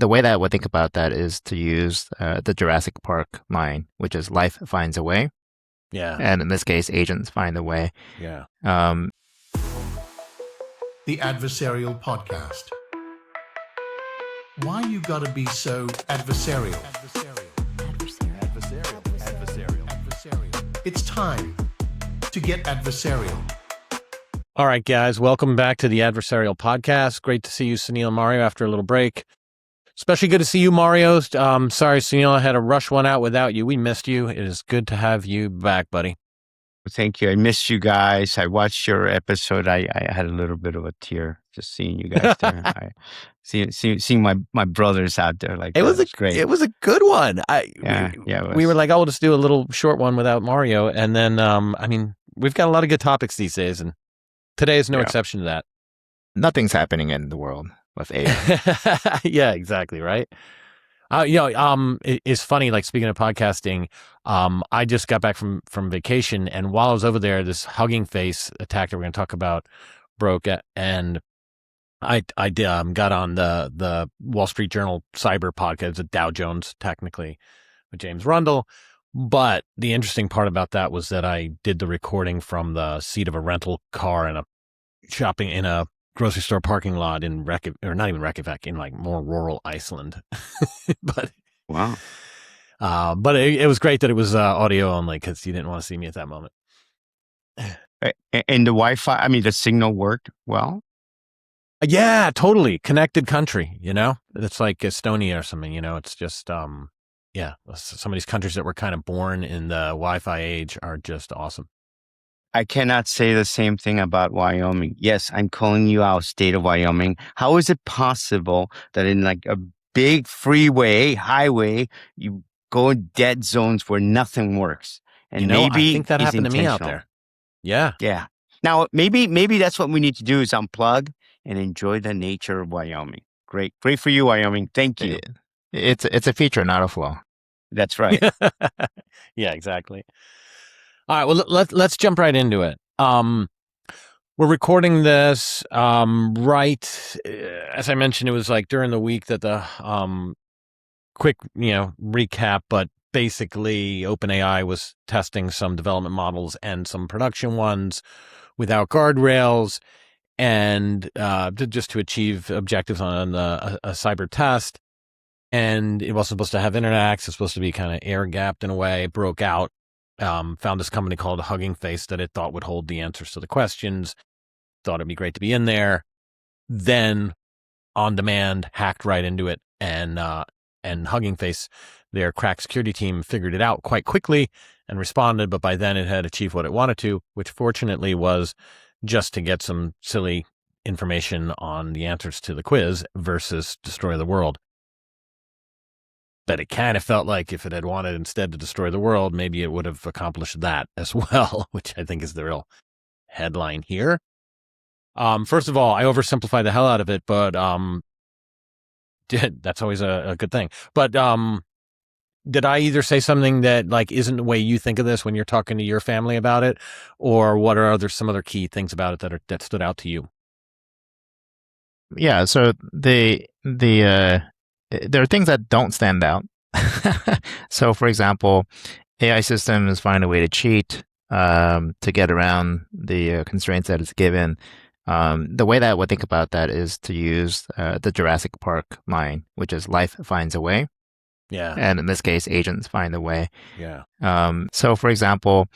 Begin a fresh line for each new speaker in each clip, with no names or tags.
the way that I would think about that is to use the Jurassic Park line, which is life finds a way.
Yeah.
And in this case, agents find a way.
Yeah.
The Adversarial Podcast. Why you gotta be so adversarial? It's time to get adversarial.
All right, guys, welcome back to the Adversarial Podcast. Great to see you, Sunil and Mario, after a little break. Especially good to see you, Mario. Sorry, Sunil, I had to rush one out without you. We missed you. It is good to have you back, buddy.
Thank you. I missed you guys. I watched your episode. I had a little bit of a tear just seeing you guys there. Seeing my brothers out there like
it was
great.
It was a good one. We were like, oh, we'll just do a little short one without Mario, and then we've got a lot of good topics these days, and today is no exception to that.
Nothing's happening in the world with AI.
Yeah, exactly. Right. It's funny, like speaking of podcasting, I just got back from vacation, and while I was over there, this Hugging Face attack that we're going to talk about broke, and I got on the Wall Street Journal cyber podcast, the Dow Jones technically, with James Rundle. But the interesting part about that was that I did the recording from the seat of a rental car in a grocery store parking lot in not even Reykjavik, in like more rural Iceland. But
wow.
But it was great that it was audio only, because you didn't want to see me at that moment.
And the Wi-Fi, the signal worked well?
Yeah, totally. Connected country, It's like Estonia or something, It's just, some of these countries that were kind of born in the Wi-Fi age are just awesome.
I cannot say the same thing about Wyoming. Yes, I'm calling you out, state of Wyoming. How is it possible that in like a big highway, you go in dead zones where nothing works? And
I think that happened to me out there. Yeah.
Yeah. Now, maybe that's what we need to do, is unplug and enjoy the nature of Wyoming. Great for you, Wyoming. Thank you.
It's a feature, not a flaw.
That's right.
Yeah, exactly. All right, well, let's jump right into it. We're recording this right, as I mentioned, it was like during the week that the quick, recap, but basically OpenAI was testing some development models and some production ones without guardrails, and just to achieve objectives on a cyber test. And it wasn't supposed to have internet access, it was supposed to be kind of air-gapped in a way. It broke out. Found this company called Hugging Face that it thought would hold the answers to the questions. Thought it'd be great to be in there. Then, on demand, hacked right into it, and Hugging Face, their crack security team, figured it out quite quickly and responded. But by then, it had achieved what it wanted to, which fortunately was just to get some silly information on the answers to the quiz versus destroy the world. But it kind of felt like if it had wanted instead to destroy the world, maybe it would have accomplished that as well, which I think is the real headline here. First of all, I oversimplify the hell out of it, but that's always a good thing. But did I either say something that like isn't the way you think of this when you're talking to your family about it, or what are some other key things about it that stood out to you?
Yeah, so there are things that don't stand out. So, for example, AI systems find a way to cheat to get around the constraints that it's given. The way that I would think about that is to use the Jurassic Park line, which is life finds a way.
Yeah.
And in this case, agents find a way.
Yeah.
So, for example,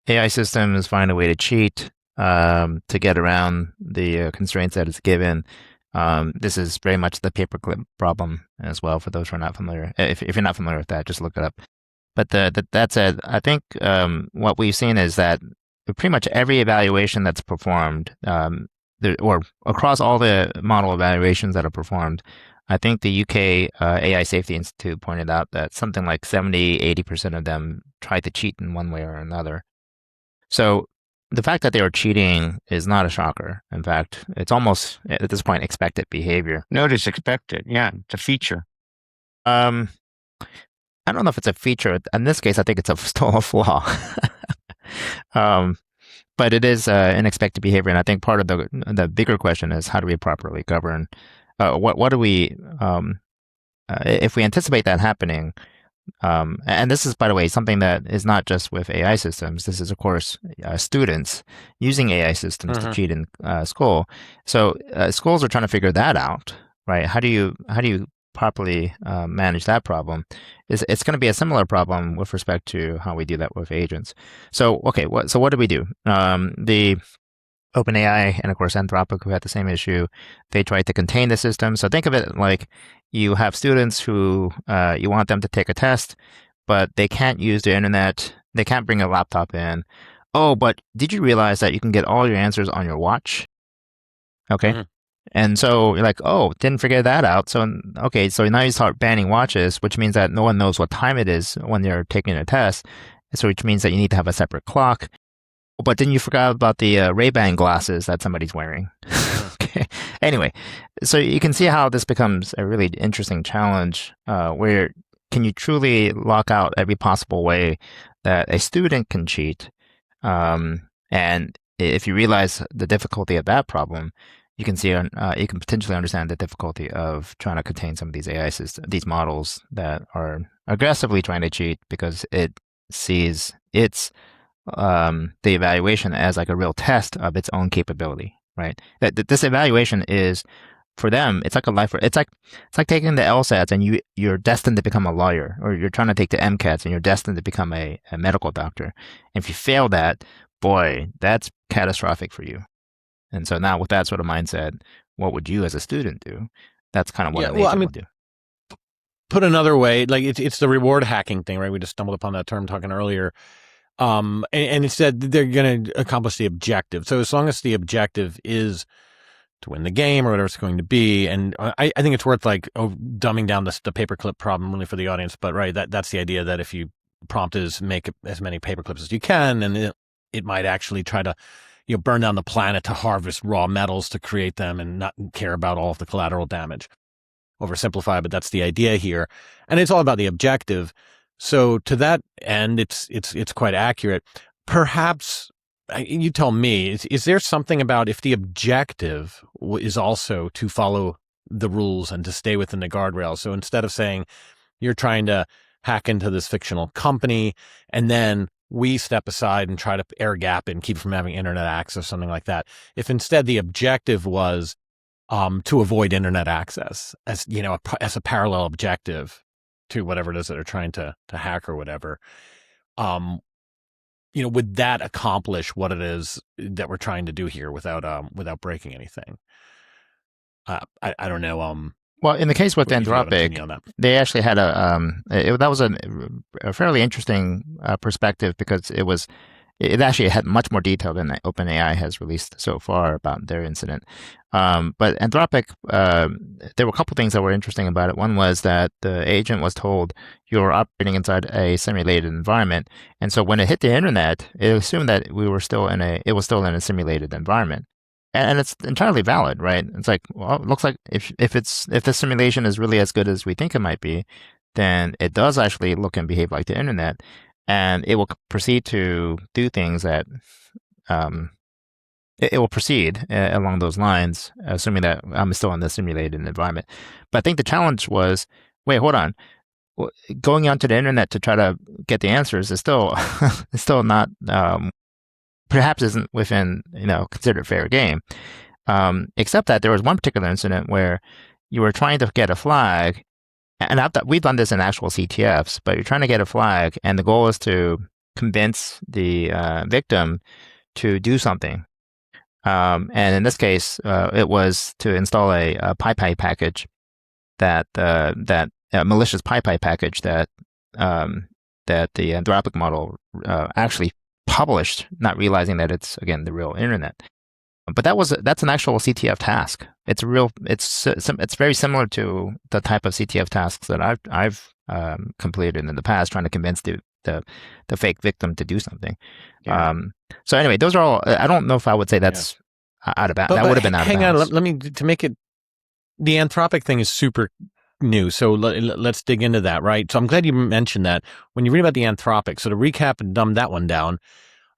AI systems find a way to cheat to get around the constraints that it's given. This is very much the paperclip problem as well, for those who are not familiar. If you're not familiar with that, just look it up. But that said, I think what we've seen is that pretty much every evaluation that's performed, or across all the model evaluations that are performed, I think the UK AI Safety Institute pointed out that something like 70-80% of them tried to cheat in one way or another. So the fact that they were cheating is not a shocker. In fact, it's almost, at this point, expected behavior.
No, it's expected. Yeah, it's a feature.
I don't know if it's a feature. In this case, I think it's still a flaw. But it is an expected behavior. And I think part of the bigger question is, how do we properly govern? What do we if we anticipate that happening, and this is, by the way, something that is not just with AI systems. This is, of course, students using AI systems to cheat in school. So schools are trying to figure that out, right? How do you properly manage that problem? It's going to be a similar problem with respect to how we do that with agents. So okay, what do we do? The OpenAI and of course Anthropic, who had the same issue, they tried to contain the system. So think of it like you have students who you want them to take a test, but they can't use the internet. They can't bring a laptop in. Oh, but did you realize that you can get all your answers on your watch? Okay. And so you're like, oh, didn't figure that out. So, okay, so now you start banning watches, which means that no one knows what time it is when you're taking a test. So which means that you need to have a separate clock. But then you forgot about the Ray-Ban glasses that somebody's wearing. Okay. Anyway, so you can see how this becomes a really interesting challenge where can you truly lock out every possible way that a student can cheat? And if you realize the difficulty of that problem, you can see you can potentially understand the difficulty of trying to contain some of these AI systems, these models that are aggressively trying to cheat because it sees the evaluation as like a real test of its own capability, right? That this evaluation is for them, it's like a life. It's like taking the LSATs and you're destined to become a lawyer, or you're trying to take the MCATs and you're destined to become a medical doctor. And if you fail that, boy, that's catastrophic for you. And so now with that sort of mindset, what would you as a student do? That's kind of what an agent would do.
Put another way, like it's the reward hacking thing, right? We just stumbled upon that term talking earlier. And instead they're going to accomplish the objective. So as long as the objective is to win the game or whatever it's going to be, and I think it's worth like dumbing down the paperclip problem really for the audience. But right, that's the idea that if you prompt is make as many paperclips as you can, and it might actually try to burn down the planet to harvest raw metals to create them and not care about all of the collateral damage. Oversimplify, but that's the idea here, and it's all about the objective. So to that end, it's quite accurate. Perhaps you tell me, is there something about if the objective is also to follow the rules and to stay within the guardrails? So instead of saying you're trying to hack into this fictional company and then we step aside and try to air gap and keep from having internet access, something like that. If instead the objective was to avoid internet access as as a parallel objective to whatever it is that they're trying to hack or whatever, would that accomplish what it is that we're trying to do here without breaking anything? I don't know.
Well, in the case with Anthropic, they actually had that was a fairly interesting perspective because it actually had much more detail than OpenAI has released so far about their incident. But Anthropic, there were a couple things that were interesting about it. One was that the agent was told you're operating inside a simulated environment, and so when it hit the internet, it assumed that it was still in a simulated environment. And it's entirely valid, right? It's like, well, it looks like if the simulation is really as good as we think it might be, then it does actually look and behave like the internet, and it will proceed to do things that it will proceed along those lines, assuming that I'm still in the simulated environment. But I think the challenge was, wait, hold on, going onto the internet to try to get the answers is still is still not. Perhaps isn't within considered fair game, except that there was one particular incident where you were trying to get a flag, and we've done this in actual CTFs, but you're trying to get a flag, and the goal is to convince the victim to do something. And in this case, it was to install a PyPy package that malicious PyPy package that the Anthropic model actually published, not realizing that it's again the real internet. But that's an actual CTF task. It's very similar to the type of CTF tasks that I've completed in the past, trying to convince the fake victim to do something. Yeah. So anyway, those are all. I don't know if I would say that's out of bounds. That would have been out of bounds. Hang on,
let me to make it. The Anthropic thing is super new, so let's dig into that, right? So I'm glad you mentioned that. When you read about the Anthropic, so to recap and dumb that one down,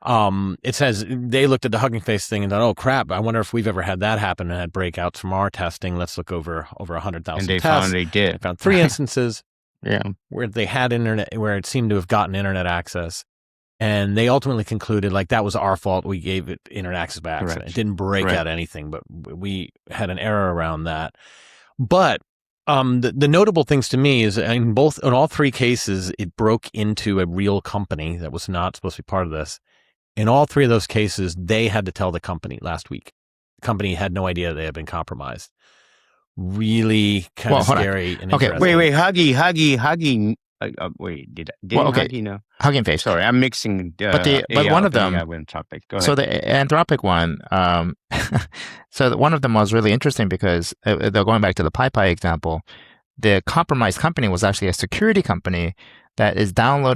It says they looked at the Hugging Face thing and thought, oh crap, I wonder if we've ever had that happen and had breakouts from our testing. Let's look over 100,000
And they
tests.
found they did.
They found 3 instances
Yeah.
where they had internet, where it seemed to have gotten internet access. And they ultimately concluded like that was our fault. We gave it internet access by accident.
Correct.
It didn't break
Correct.
out anything, but we had an error around that. But the notable things to me is in all 3 cases, it broke into a real company that was not supposed to be part of this. In all 3 of those cases, they had to tell the company last week. The company had no idea they had been compromised. Really kind of scary and
Okay,
interesting.
Wait, Huggy. Wait, did Huggy know?
Hugging Face.
Sorry, I'm mixing.
But one of them.
Anthropic. Go ahead.
So the Anthropic one, one of them was really interesting because they're going back to the PyPy example. The compromised company was actually a security company that is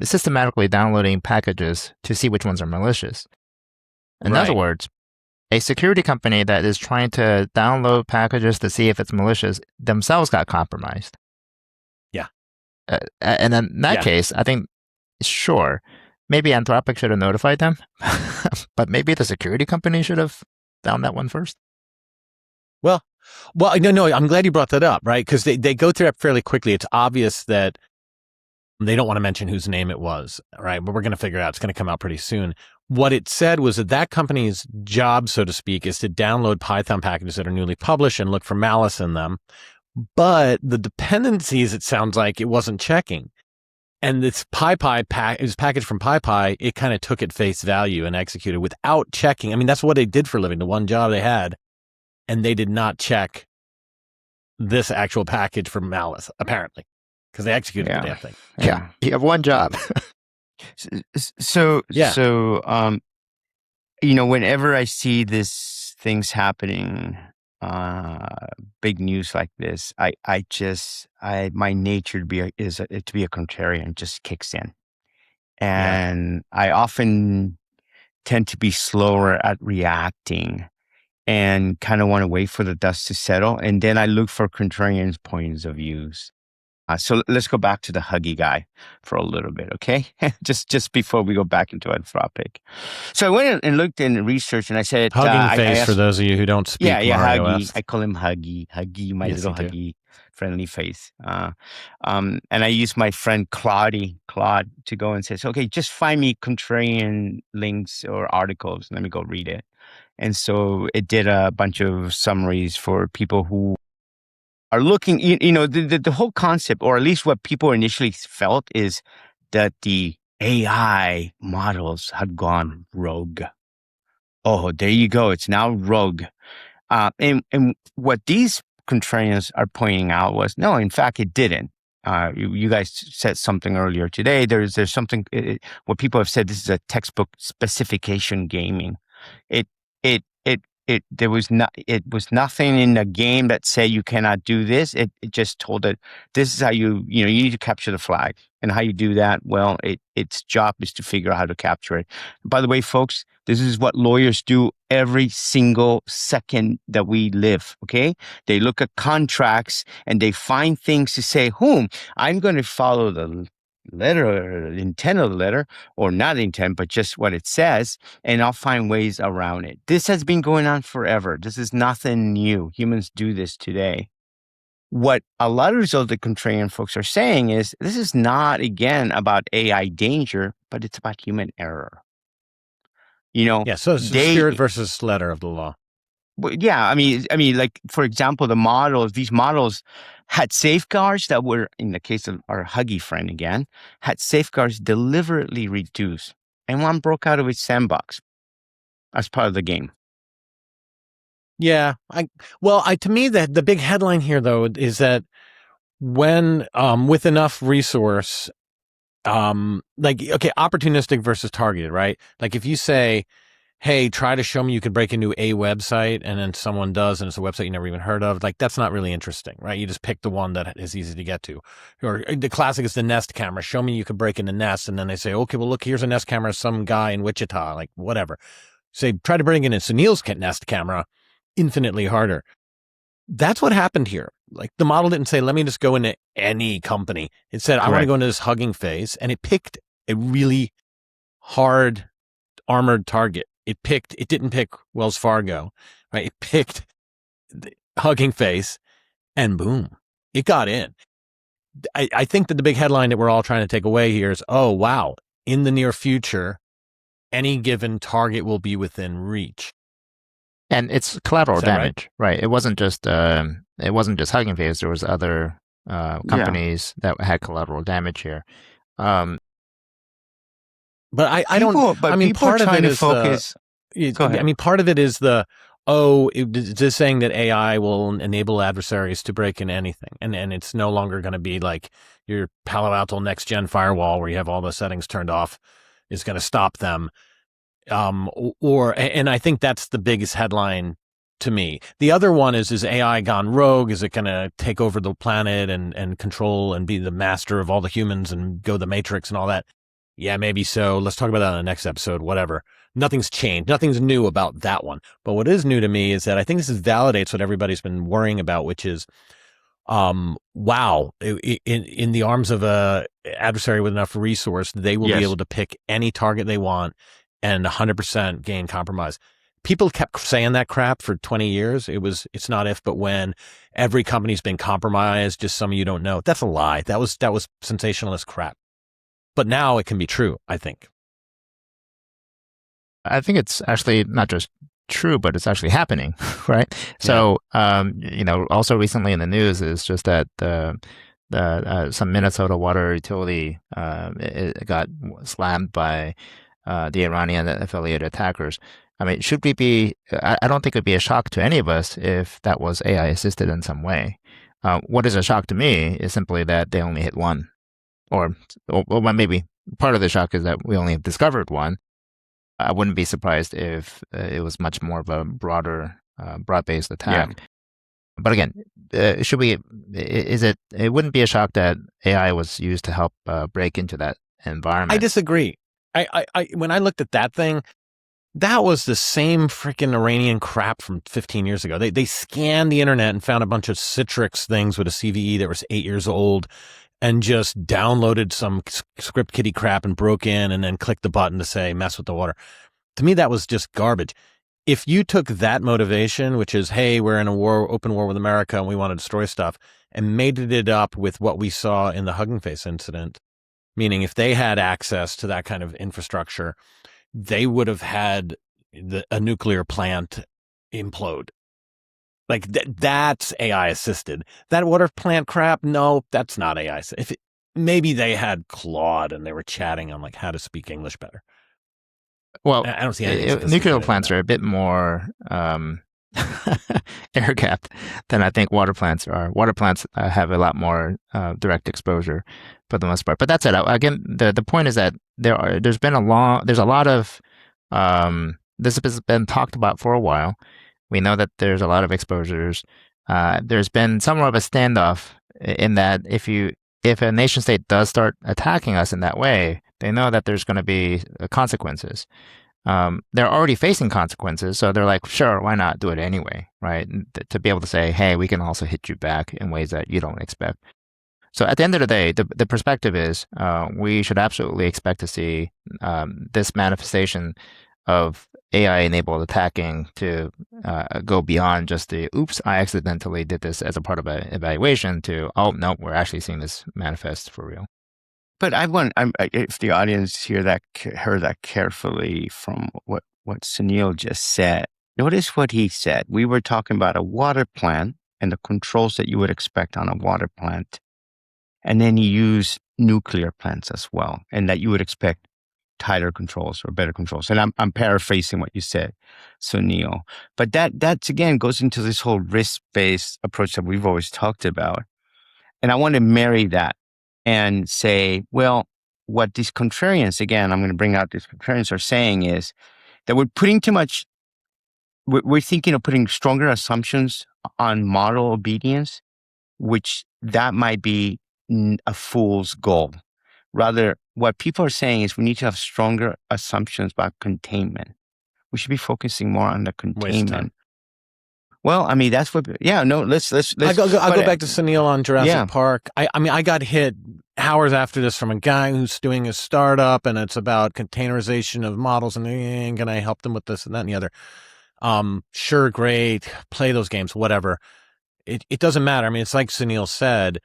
systematically downloading packages to see which ones are malicious. In other words, a security company that is trying to download packages to see if it's malicious themselves got compromised.
Yeah.
And in that case, I think, sure, maybe Anthropic should have notified them, but maybe the security company should have found that one first.
Well, no, I'm glad you brought that up, right? Because they go through that fairly quickly. It's obvious that they don't want to mention whose name it was, right? But we're going to figure it out. It's going to come out pretty soon. What it said was that company's job, so to speak, is to download Python packages that are newly published and look for malice in them. But the dependencies, it sounds like it wasn't checking. And this this package from PyPy, it kind of took at face value and executed without checking. I mean, that's what they did for a living, the one job they had. And they did not check this actual package for malice, apparently, because they executed the damn thing.
Yeah, you have one job.
So, whenever I see these things happening, big news like this, my nature to be a contrarian just kicks in, and I often tend to be slower at reacting and kind of want to wait for the dust to settle, and then I look for contrarians' points of views. So let's go back to the Huggy guy for a little bit, okay? just before we go back into Anthropic. So I went and looked in research, and I said,
Hugging Face, for those of you who don't speak Mario
Huggy.
West.
I call him Huggy, my little Huggy friendly face. And I used my friend Claude to go and say, okay, just find me contrarian links or articles. Let me go read it. And so it did a bunch of summaries for people who are looking, the whole concept, or at least what people initially felt, is that the AI models had gone rogue. Oh, there you go. It's now rogue. And what these contrarians are pointing out was, no, in fact, it didn't. You guys said something earlier today. There's something, what people have said, this is a textbook specification gaming. It was nothing in the game that said you cannot do this. It just told it, this is how you need to capture the flag. And how you do that, well, its job is to figure out how to capture it. By the way, folks, this is what lawyers do every single second that we live, okay? They look at contracts and they find things to say, I'm going to follow the letter or intent of the letter, or not intent, but just what it says, and I'll find ways around it. This has been going on forever. This is nothing new. Humans do this today. What a lot of the contrarian folks are saying is, this is not, again, about AI danger, but it's about human error.
So it's the spirit versus letter of the law.
Yeah, I mean, like, for example, these models had safeguards that were, in the case of our Huggy friend again, had safeguards deliberately reduced, and one broke out of its sandbox as part of the game.
Yeah, to me, the big headline here, though, is that when with enough resource, opportunistic versus targeted, right? Like if you say, hey, try to show me you could break into a website, and then someone does, and it's a website you never even heard of. Like, that's not really interesting, right? You just pick the one that is easy to get to. Or the classic is the Nest camera. Show me you could break into Nest, and then they say, okay, well, look, here's a Nest camera, some guy in Wichita, like whatever. Say, try to break into Sunil's Nest camera, infinitely harder. That's what happened here. Like, the model didn't say, let me just go into any company. It said, I want to go into this Hugging Face, and it picked a really hard, armored target. It didn't pick Wells Fargo, right? It picked Hugging Face, and boom, it got in. I think that the big headline that we're all trying to take away here is, oh, wow, in the near future, any given target will be within reach.
And it's collateral
Is that
damage, right? It wasn't just Hugging Face. There was other companies that had collateral damage here.
But I don't.
But
I mean,
people
part
are
of
trying
it
to
is
focus. Go ahead.
I mean, part of it is is this saying that AI will enable adversaries to break into anything, and it's no longer going to be like your Palo Alto next gen firewall where you have all the settings turned off is going to stop them. And I think that's the biggest headline to me. The other one is AI gone rogue? Is it going to take over the planet and control and be the master of all the humans and go the Matrix and all that? Yeah, maybe so. Let's talk about that in the next episode, whatever. Nothing's changed. Nothing's new about that one. But what is new to me is that I think this validates what everybody's been worrying about, which is, wow, in the arms of a adversary with enough resource, they will be able to pick any target they want and 100% gain compromise. People kept saying that crap for 20 years. It's not if, but when. Every company's been compromised. Just some of you don't know. That's a lie. That was sensationalist crap. But now it can be true, I think.
I think it's actually not just true, but it's actually happening, right? So, also recently in the news is just that some Minnesota water utility it got slammed by the Iranian affiliated attackers. I mean, should we be? I don't think it'd be a shock to any of us if that was AI assisted in some way. What is a shock to me is simply that they only hit one, or maybe part of the shock is that we only have discovered one. I wouldn't be surprised if it was much more of a broad-based attack. Yeah. But again, should we? It wouldn't be a shock that AI was used to help break into that environment.
I disagree. I when I looked at that thing, that was the same freaking Iranian crap from 15 years ago. They scanned the internet and found a bunch of Citrix things with a CVE that was 8 years old and just downloaded some script kiddie crap and broke in and then clicked the button to say, mess with the water. To me, that was just garbage. If you took that motivation, which is, hey, we're in a open war with America and we want to destroy stuff, and mated it up with what we saw in the Hugging Face incident, meaning if they had access to that kind of infrastructure, they would have had a nuclear plant implode. Like that's AI assisted. That water plant crap, no, that's not AI. Maybe they had Claude and they were chatting on like how to speak English better.
Well,
I don't see anything.
Nuclear plants are a bit more air-gapped than I think water plants are. Water plants have a lot more direct exposure for the most part. But that's it. Again, the point is that there's a lot of this has been talked about for a while. We know that there's a lot of exposures. There's been somewhat of a standoff in that if a nation state does start attacking us in that way, they know that there's going to be consequences. They're already facing consequences, so they're like, sure, why not do it anyway, right? To be able to say, hey, we can also hit you back in ways that you don't expect. So at the end of the day, the perspective is we should absolutely expect to see this manifestation of AI-enabled attacking to go beyond just the, oops, I accidentally did this as a part of an evaluation to, oh, no, we're actually seeing this manifest for real.
But if the audience heard that carefully from what Sunil just said, notice what he said. We were talking about a water plant and the controls that you would expect on a water plant. And then he used nuclear plants as well, and that you would expect tighter controls or better controls. And I'm paraphrasing what you said, Sunil. But that's again goes into this whole risk-based approach that we've always talked about. And I want to marry that and say, well, what these contrarians, again, I'm going to bring out these contrarians are saying is that we're thinking of putting stronger assumptions on model obedience, which that might be a fool's goal. Rather, what people are saying is we need to have stronger assumptions about containment. We should be focusing more on the containment. Well, I mean, that's what. Yeah, no. Let's.
I'll go back to Sunil on Jurassic Park. I mean, I got hit hours after this from a guy who's doing a startup, and it's about containerization of models, and can I help them with this and that and the other? Sure, great, play those games, whatever. It doesn't matter. I mean, it's like Sunil said,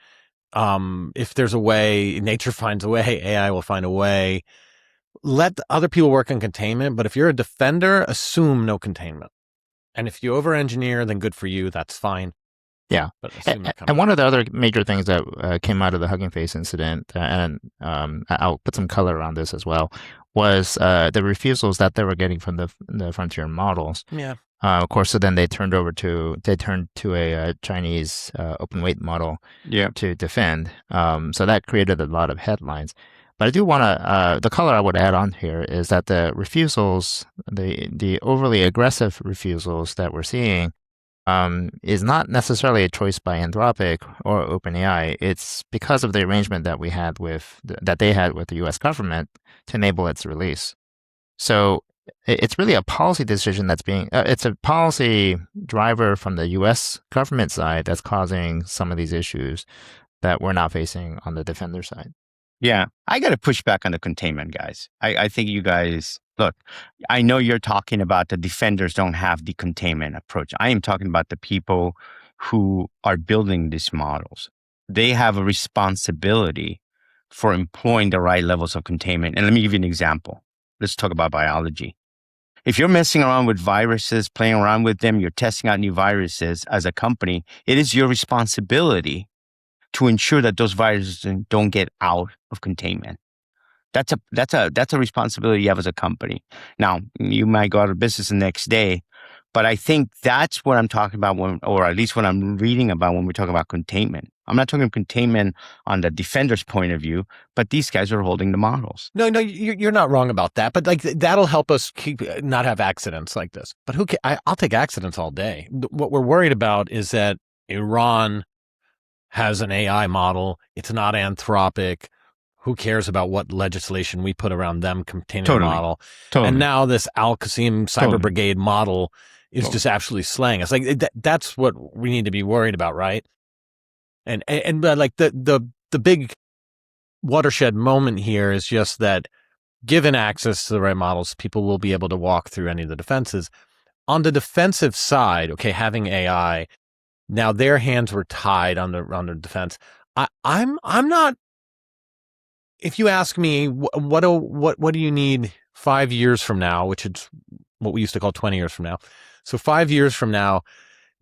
if there's a way, nature finds a way, AI will find a way. Let the other people work on containment, but if you're a defender, assume no containment. And if you over-engineer, then good for you. That's fine.
Yeah.
But assume that comes
And one of the other major things that came out of the Hugging Face incident, and I'll put some color around this as well, was the refusals that they were getting from the frontier models.
Yeah.
Of course, so then they turned to a Chinese open weight model to defend. So that created a lot of headlines. But I do want to, the color I would add on here is that the refusals, the overly aggressive refusals that we're seeing, is not necessarily a choice by Anthropic or OpenAI. It's because of the arrangement that they had with the U.S. government to enable its release. So it's really a policy decision it's a policy driver from the U.S. government side that's causing some of these issues that we're not facing on the defender side.
Yeah, I got to push back on the containment, guys. I think you guys, look, I know you're talking about the defenders don't have the containment approach. I am talking about the people who are building these models. They have a responsibility for employing the right levels of containment. And let me give you an example. Let's talk about biology. If you're messing around with viruses, playing around with them, you're testing out new viruses as a company, it is your responsibility to ensure that those viruses don't get out of containment. That's a responsibility you have as a company. Now, you might go out of business the next day, but I think that's what I'm talking about or at least what I'm reading about when we talk about containment. I'm not talking containment on the defender's point of view, but these guys are holding the models.
No, you're not wrong about that. But like that'll help us not have accidents like this. But I'll take accidents all day. What we're worried about is that Iran has an AI model. It's not Anthropic. Who cares about what legislation we put around them containing the model? Totally. And now this Al-Qasim Cyber Brigade model is just absolutely slaying us. Like that's what we need to be worried about, right? And like the big watershed moment here is just that given access to the right models, people will be able to walk through any of the defenses. On the defensive side, okay, having AI, now their hands were tied on the defense. I'm not. If you ask me, what do you need 5 years from now, which is what we used to call 20 years from now. So 5 years from now,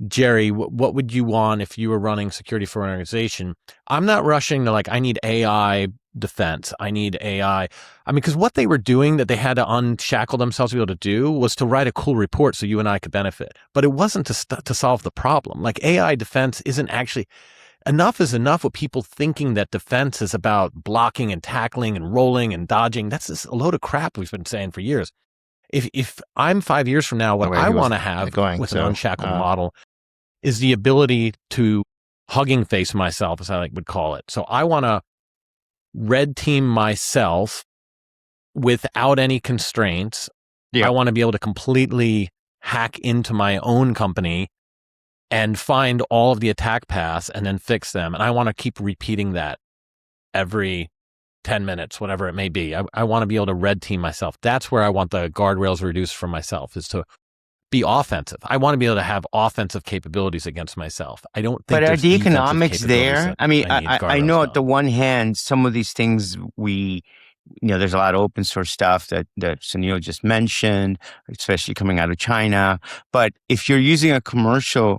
Jerry, what would you want if you were running security for an organization? I'm not rushing to I need AI defense. I need AI. I mean, because what they were doing that they had to unshackle themselves to be able to do was to write a cool report so you and I could benefit. But it wasn't to solve the problem. Like AI defense isn't actually... Enough is enough with people thinking that defense is about blocking and tackling and rolling and dodging. That's just a load of crap we've been saying for years. If I'm 5 years from now, what I want to have with an unshackled model is the ability to hugging face myself, as I would call it. So I want to red team myself without any constraints. Yeah. I want to be able to completely hack into my own company and find all of the attack paths and then fix them. And I want to keep repeating that every 10 minutes, whatever it may be. I want to be able to red team myself. That's where I want the guardrails reduced for myself, is to be offensive. I want to be able to have offensive capabilities against myself. I don't think.
But are the economics there? I mean, I know at the one hand, some of these things there's a lot of open source stuff that Sunil just mentioned, especially coming out of China. But if you're using a commercial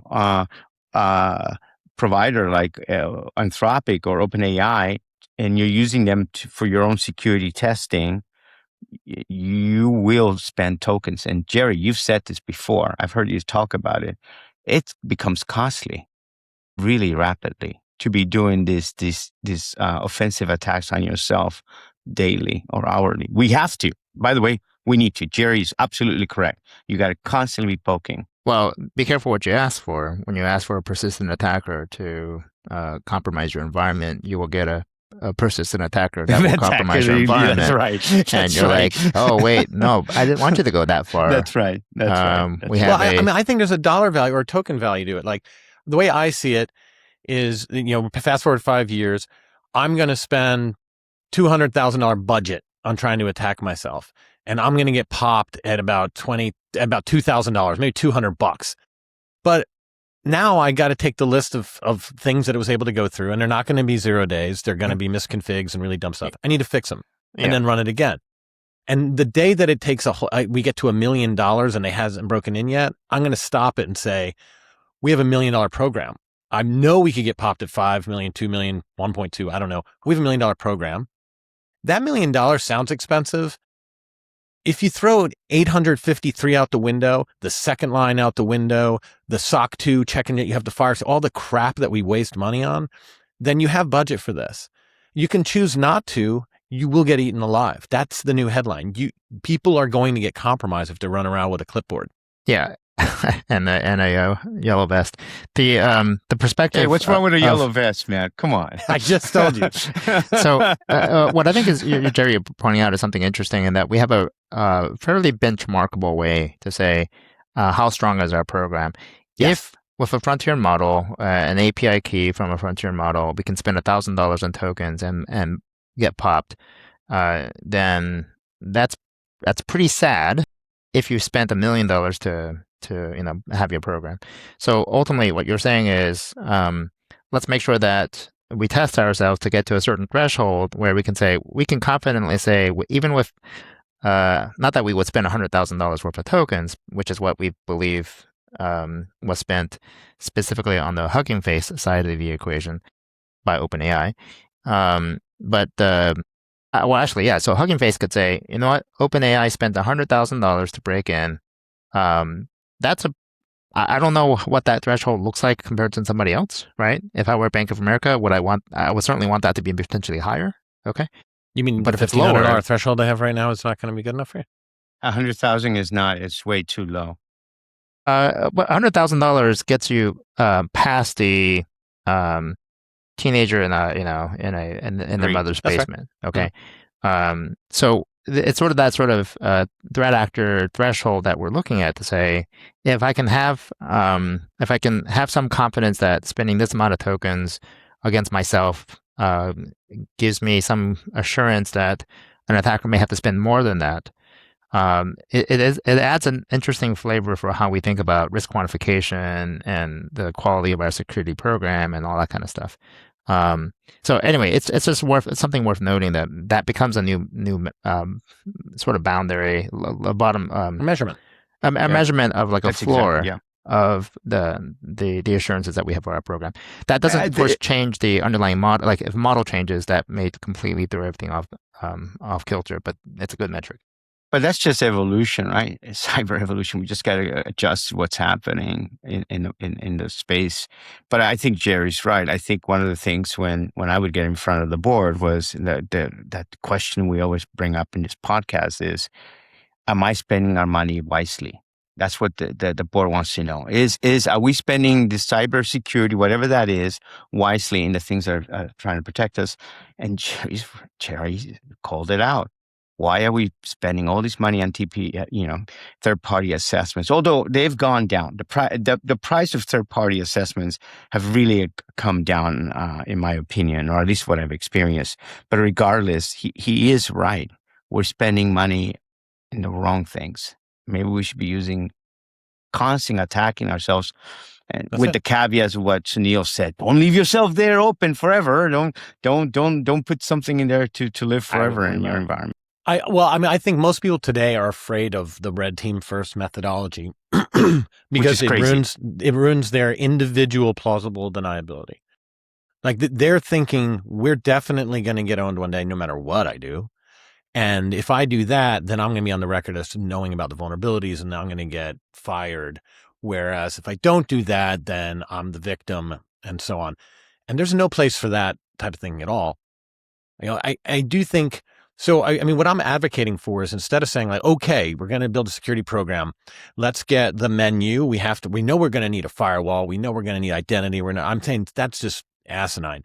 provider like Anthropic or OpenAI, and you're using them for your own security testing, you will spend tokens. And Jerry, you've said this before. I've heard you talk about it. It becomes costly really rapidly to be doing these offensive attacks on yourself daily or hourly. We have to. By the way, we need to. Jerry's absolutely correct. You got to constantly be poking.
Well, be careful what you ask for. When you ask for a persistent attacker to compromise your environment, you will get a persistent attacker that will compromise your environment.
That's right.
And you're like, oh, wait, no, I didn't want you to go that far.
That's right.
I think there's a dollar value or a token value to it. Like the way I see it is, fast forward 5 years, I'm going to spend $200,000 budget on trying to attack myself, and I'm going to get popped at about $2,000, maybe $200. But now I got to take the list of things that it was able to go through, and they're not going to be 0 days. They're going to be misconfigs and really dumb stuff. I need to fix them and then run it again. And the day that it takes we get to $1 million and it hasn't broken in yet, I'm going to stop it and say, we have $1 million program. I know we could get popped at 5 million, 2 million, 1.2. I don't know. We have $1 million program. That $1 million sounds expensive. If you throw 853 out the window, the second line out the window, the SOC 2 checking that you have to fire, all the crap that we waste money on, then you have budget for this. You can choose not to. You will get eaten alive. That's the new headline. People are going to get compromised if they run around with a clipboard.
Yeah. and a yellow vest. The perspective.
Hey, what's wrong with a yellow vest, man? Come on.
I just told you.
So what I think is Jerry, you're pointing out is something interesting in that we have a fairly benchmarkable way to say how strong is our program.
Yes.
If with a frontier model, an API key from a frontier model, we can spend $1,000 in tokens and get popped, then that's pretty sad. If you spent $1 million to have your program. So ultimately, what you're saying is, let's make sure that we test ourselves to get to a certain threshold where we can confidently say, even with, not that we would spend $100,000 worth of tokens, which is what we believe was spent specifically on the Hugging Face side of the equation by OpenAI. Well, actually, yeah. So Hugging Face could say, you know what, OpenAI spent $100,000 to break in. I don't know what that threshold looks like compared to somebody else, right? If I were Bank of America, I would certainly want that to be potentially higher. Okay.
You mean,
but
if
it's
it's lower,
lower,
our threshold I have right now is not going to be good enough for you?
100,000 is not. It's way too low.
But $100,000 gets you past the teenager in their mother's basement. Right. Okay. Mm-hmm. So it's sort of that sort of threat actor threshold that we're looking at to say, if I can have some confidence that spending this amount of tokens against myself gives me some assurance that an attacker may have to spend more than that. It adds an interesting flavor for how we think about risk quantification and the quality of our security program and all that kind of stuff. So anyway, it's just something worth noting that becomes a new sort of boundary, a bottom
measurement,
a measurement of like
That's
a floor
exactly,
of the assurances that we have for our program. That doesn't of course change the underlying model. Like if model changes, that may completely throw everything off kilter, but it's a good metric.
But that's just evolution, right? It's cyber evolution. We just got to adjust what's happening in the space. But I think Jerry's right. I think one of the things when I would get in front of the board was that question we always bring up in this podcast is, am I spending our money wisely? That's what the board wants to know. Are we spending the cybersecurity, whatever that is, wisely in the things that are trying to protect us? And Jerry called it out. Why are we spending all this money on third-party assessments? Although they've gone down, the price of third-party assessments have really come down, in my opinion, or at least what I've experienced. But regardless, he is right. We're spending money in the wrong things. Maybe we should be constantly attacking ourselves, and with the caveats of what Sunil said. Don't leave yourself there open forever. Don't put something in there to live forever in your environment.
I think most people today are afraid of the red team first methodology because it ruins their individual plausible deniability. Like they're thinking we're definitely going to get owned one day, no matter what I do. And if I do that, then I'm going to be on the record as knowing about the vulnerabilities and I'm going to get fired. Whereas if I don't do that, then I'm the victim and so on. And there's no place for that type of thing at all. I do think, so I mean, what I'm advocating for is instead of saying like, okay, we're going to build a security program, let's get the menu. We know we're going to need a firewall. We know we're going to need identity. I'm saying that's just asinine.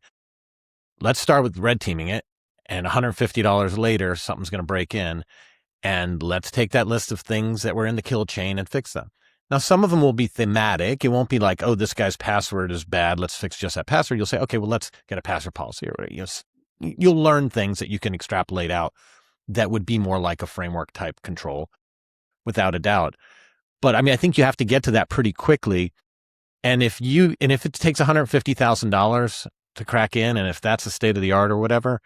Let's start with red teaming it. And $150 later, something's going to break in. And let's take that list of things that were in the kill chain and fix them. Now, some of them will be thematic. It won't be like, oh, this guy's password is bad. Let's fix just that password. You'll say, okay, well, let's get a password policy or you'll learn things that you can extrapolate out that would be more like a framework type control, without a doubt. But I mean, I think you have to get to that pretty quickly. And if it takes $150,000 to crack in, and if that's the state of the art or whatever,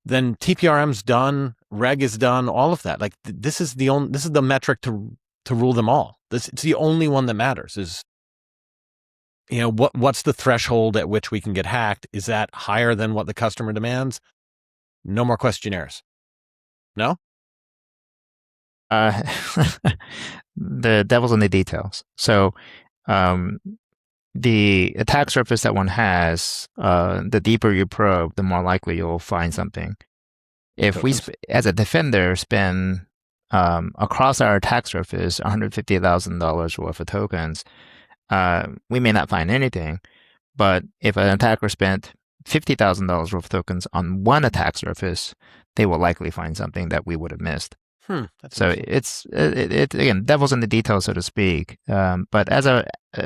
then TPRM's done, reg is done, all of that. Like this is the metric to rule them all. It's the only one that matters is, what's the threshold at which we can get hacked? Is that higher than what the customer demands? No more questionnaires. No?
The devil's in the details. So, the attack surface that one has, the deeper you probe, the more likely you'll find something. If we, as a defender, spend across our attack surface $150,000 worth of tokens, we may not find anything. But if an attacker spent $50,000 worth of tokens on one attack surface, they will likely find something that we would have missed. So it's again, devil's in the details, so to speak. But as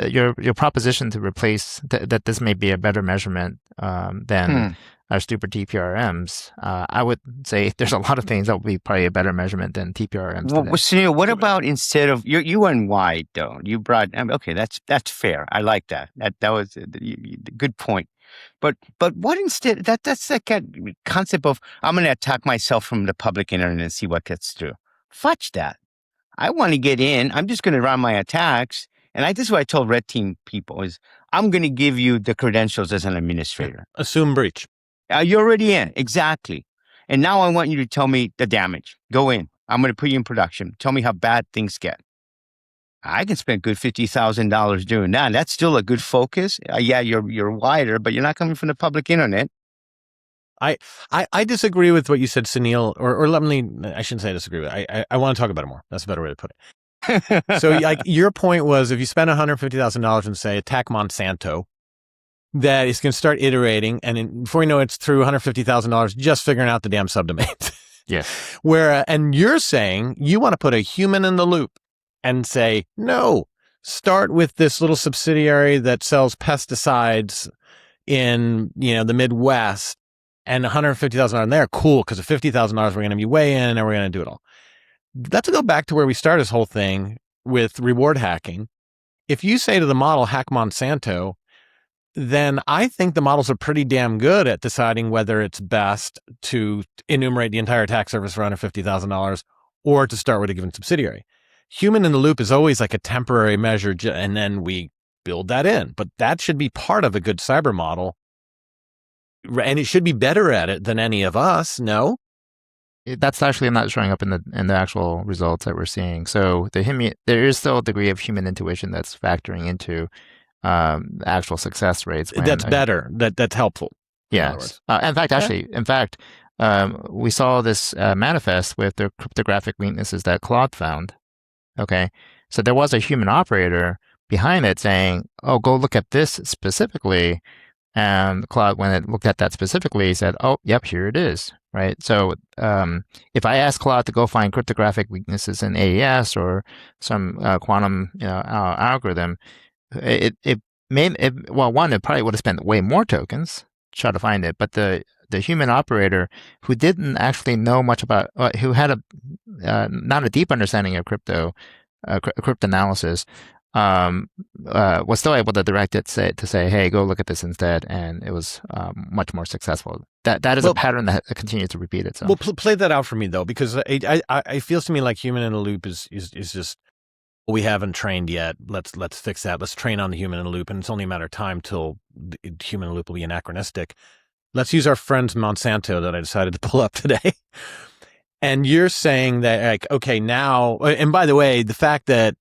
your proposition to replace that this may be a better measurement than our stupid TPRMs, I would say there's a lot of things that would be probably a better measurement than TPRMs.
Well, Sunil, what about instead of you went wide though? You brought okay, that's fair. I like that. That was a good point. But what instead? That's that concept of I'm going to attack myself from the public internet and see what gets through. Fudge that. I want to get in. I'm just going to run my attacks. And this is what I told Red Team people is I'm going to give you the credentials as an administrator.
Assume breach.
You're already in. Exactly. And now I want you to tell me the damage. Go in. I'm going to put you in production. Tell me how bad things get. I can spend good $50,000 doing that. That's still a good focus. Yeah, you're wider, but you're not coming from the public internet.
I disagree with what you said, Sunil, or let me. I shouldn't say I disagree with it. I want to talk about it more. That's a better way to put it. So, like your point was, if you spend $150,000 and say attack Monsanto, that it's going to start iterating, and before you know it, it's through $150,000 just figuring out the damn subdomains.
Yes.
And you're saying you want to put a human in the loop and say, no, start with this little subsidiary that sells pesticides in, the Midwest, and $150,000 in there. Cool. Because of $50,000, we're going to be way in and we're going to do it all. Let's go back to where we started this whole thing with reward hacking. If you say to the model, hack Monsanto, then I think the models are pretty damn good at deciding whether it's best to enumerate the entire attack surface for $150,000 or to start with a given subsidiary. Human in the loop is always like a temporary measure, and then we build that in. But that should be part of a good cyber model. And it should be better at it than any of us, no?
That's actually not showing up in the actual results that we're seeing. So there is still a degree of human intuition that's factoring into the actual success rates.
That's better. That's helpful.
Yes. In fact, we saw this manifest with the cryptographic weaknesses that Claude found. Okay, so there was a human operator behind it saying, "Oh, go look at this specifically." And Claude, when it looked at that specifically, said, "Oh, yep, here it is." Right. So if I ask Claude to go find cryptographic weaknesses in AES or some quantum algorithm, it probably would have spent way more tokens to try to find it. But the human operator who didn't actually know much about, who had not a deep understanding of cryptanalysis, was still able to direct it to say, hey, go look at this instead, and it was much more successful. That is a pattern that continues to repeat itself.
Well, play that out for me though, because it feels to me like human in the loop is just, we haven't trained yet. Let's fix that. Let's train on the human in the loop, and it's only a matter of time till the human in the loop will be anachronistic. Let's use our friends Monsanto that I decided to pull up today. And you're saying that, like, okay, now, and by the way, the fact that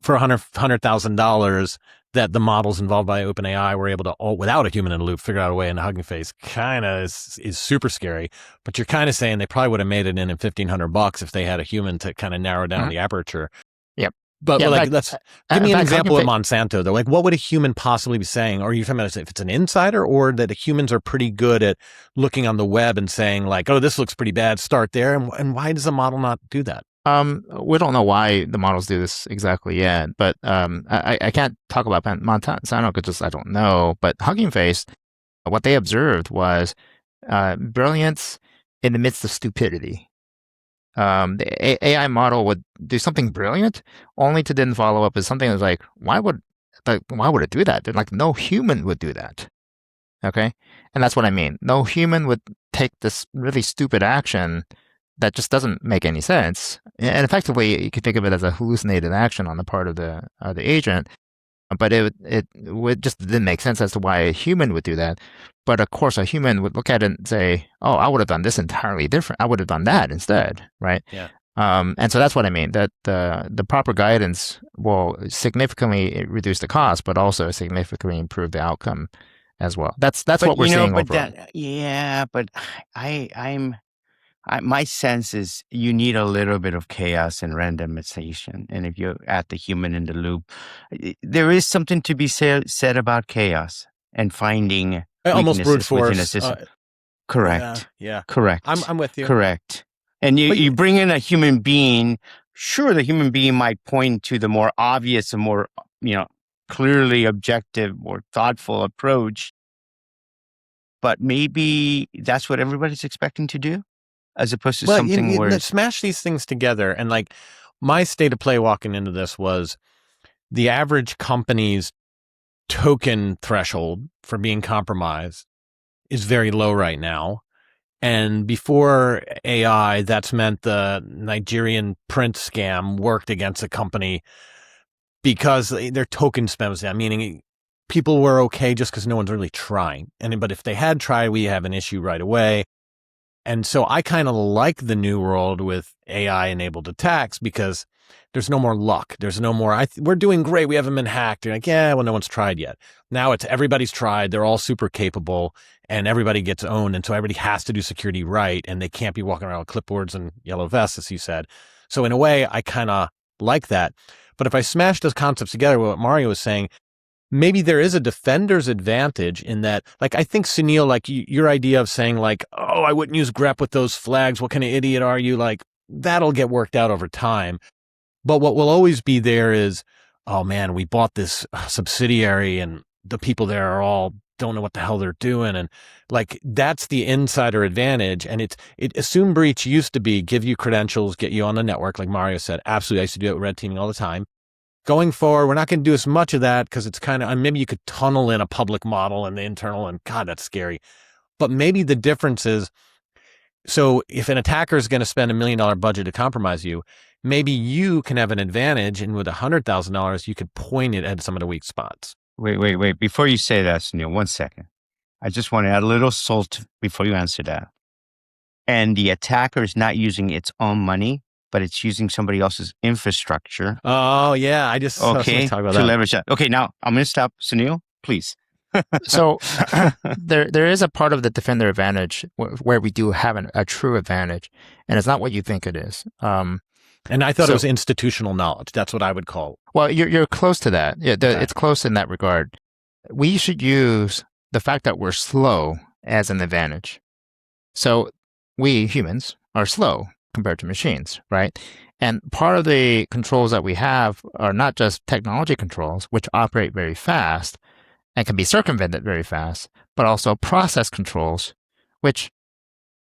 for $100,000 that the models involved by OpenAI were able to, without a human in the loop, figure out a way into Hugging Face kind of is super scary. But you're kind of saying they probably would have made it in $1,500 if they had a human to kind of narrow down the aperture.
Yep.
But let's give me an example of Monsanto though. Like, what would a human possibly be saying? Or are you talking about if it's an insider, or that the humans are pretty good at looking on the web and saying like, oh, this looks pretty bad, start there. And why does the model not do that?
We don't know why the models do this exactly yet, but I can't talk about Monsanto because I don't know. But Hugging Face, what they observed was brilliance in the midst of stupidity. The AI model would do something brilliant, only to then follow up with something that's like, why would it do that? Like, no human would do that. Okay, and that's what I mean. No human would take this really stupid action that just doesn't make any sense. And effectively, you could think of it as a hallucinated action on the part of the agent. But it would just didn't make sense as to why a human would do that. But of course, a human would look at it and say, "Oh, I would have done this entirely different. I would have done that instead." Right?
Yeah.
And so that's what I mean. That the proper guidance will significantly reduce the cost, but also significantly improve the outcome as well. That's what we're seeing overall.
But my sense is you need a little bit of chaos and randomization. And if you add the human in the loop, there is something to be said about chaos and finding
almost brute
weaknesses within a
force.
system. Correct.
Yeah.
Correct.
I'm with you.
Correct. And you bring in a human being. Sure, the human being might point to the more obvious and more, clearly objective, more thoughtful approach. But maybe that's what everybody's expecting to do, as opposed to something where
smash these things together. And like my state of play walking into this was the average company's token threshold for being compromised is very low right now. And before AI, that's meant the Nigerian prince scam worked against a company because their token spend was down, meaning people were okay just because no one's really trying. But if they had tried, we have an issue right away. And so I kind of like the new world with AI-enabled attacks because there's no more luck. There's no more, we're doing great. We haven't been hacked. You're like, yeah, well, no one's tried yet. Now it's everybody's tried. They're all super capable and everybody gets owned. And so everybody has to do security right. And they can't be walking around with clipboards and yellow vests, as you said. So in a way, I kind of like that. But if I smash those concepts together with what Mario was saying, maybe there is a defender's advantage in that, like, I think, Sunil, like your idea of saying like, oh, I wouldn't use grep with those flags. What kind of idiot are you? Like, that'll get worked out over time. But what will always be there is, oh man, we bought this subsidiary and the people there are all don't know what the hell they're doing. And like, that's the insider advantage. And it assume breach used to be give you credentials, get you on the network. Like Mario said, absolutely. I used to do it with red teaming all the time. Going forward, we're not going to do as much of that because it's kind of, maybe you could tunnel in a public model and the internal, and God, that's scary. But maybe the difference is, so if an attacker is going to spend $1 million budget to compromise you, maybe you can have an advantage, and with $100,000, you could point it at some of the weak spots.
Wait. Before you say that, Sunil, 1 second. I just want to add a little salt before you answer that. And the attacker is not using its own money, but it's using somebody else's infrastructure.
Oh, yeah. I just talk about that.
Leverage that. Okay, now I'm going to stop. Sunil, please.
So there is a part of the defender advantage where we do have a true advantage, and it's not what you think it is.
And I thought it was institutional knowledge. That's what I would call.
Well, you're close to that. Yeah, it's close in that regard. We should use the fact that we're slow as an advantage. So we humans are slow compared to machines, right? And part of the controls that we have are not just technology controls, which operate very fast and can be circumvented very fast, but also process controls, which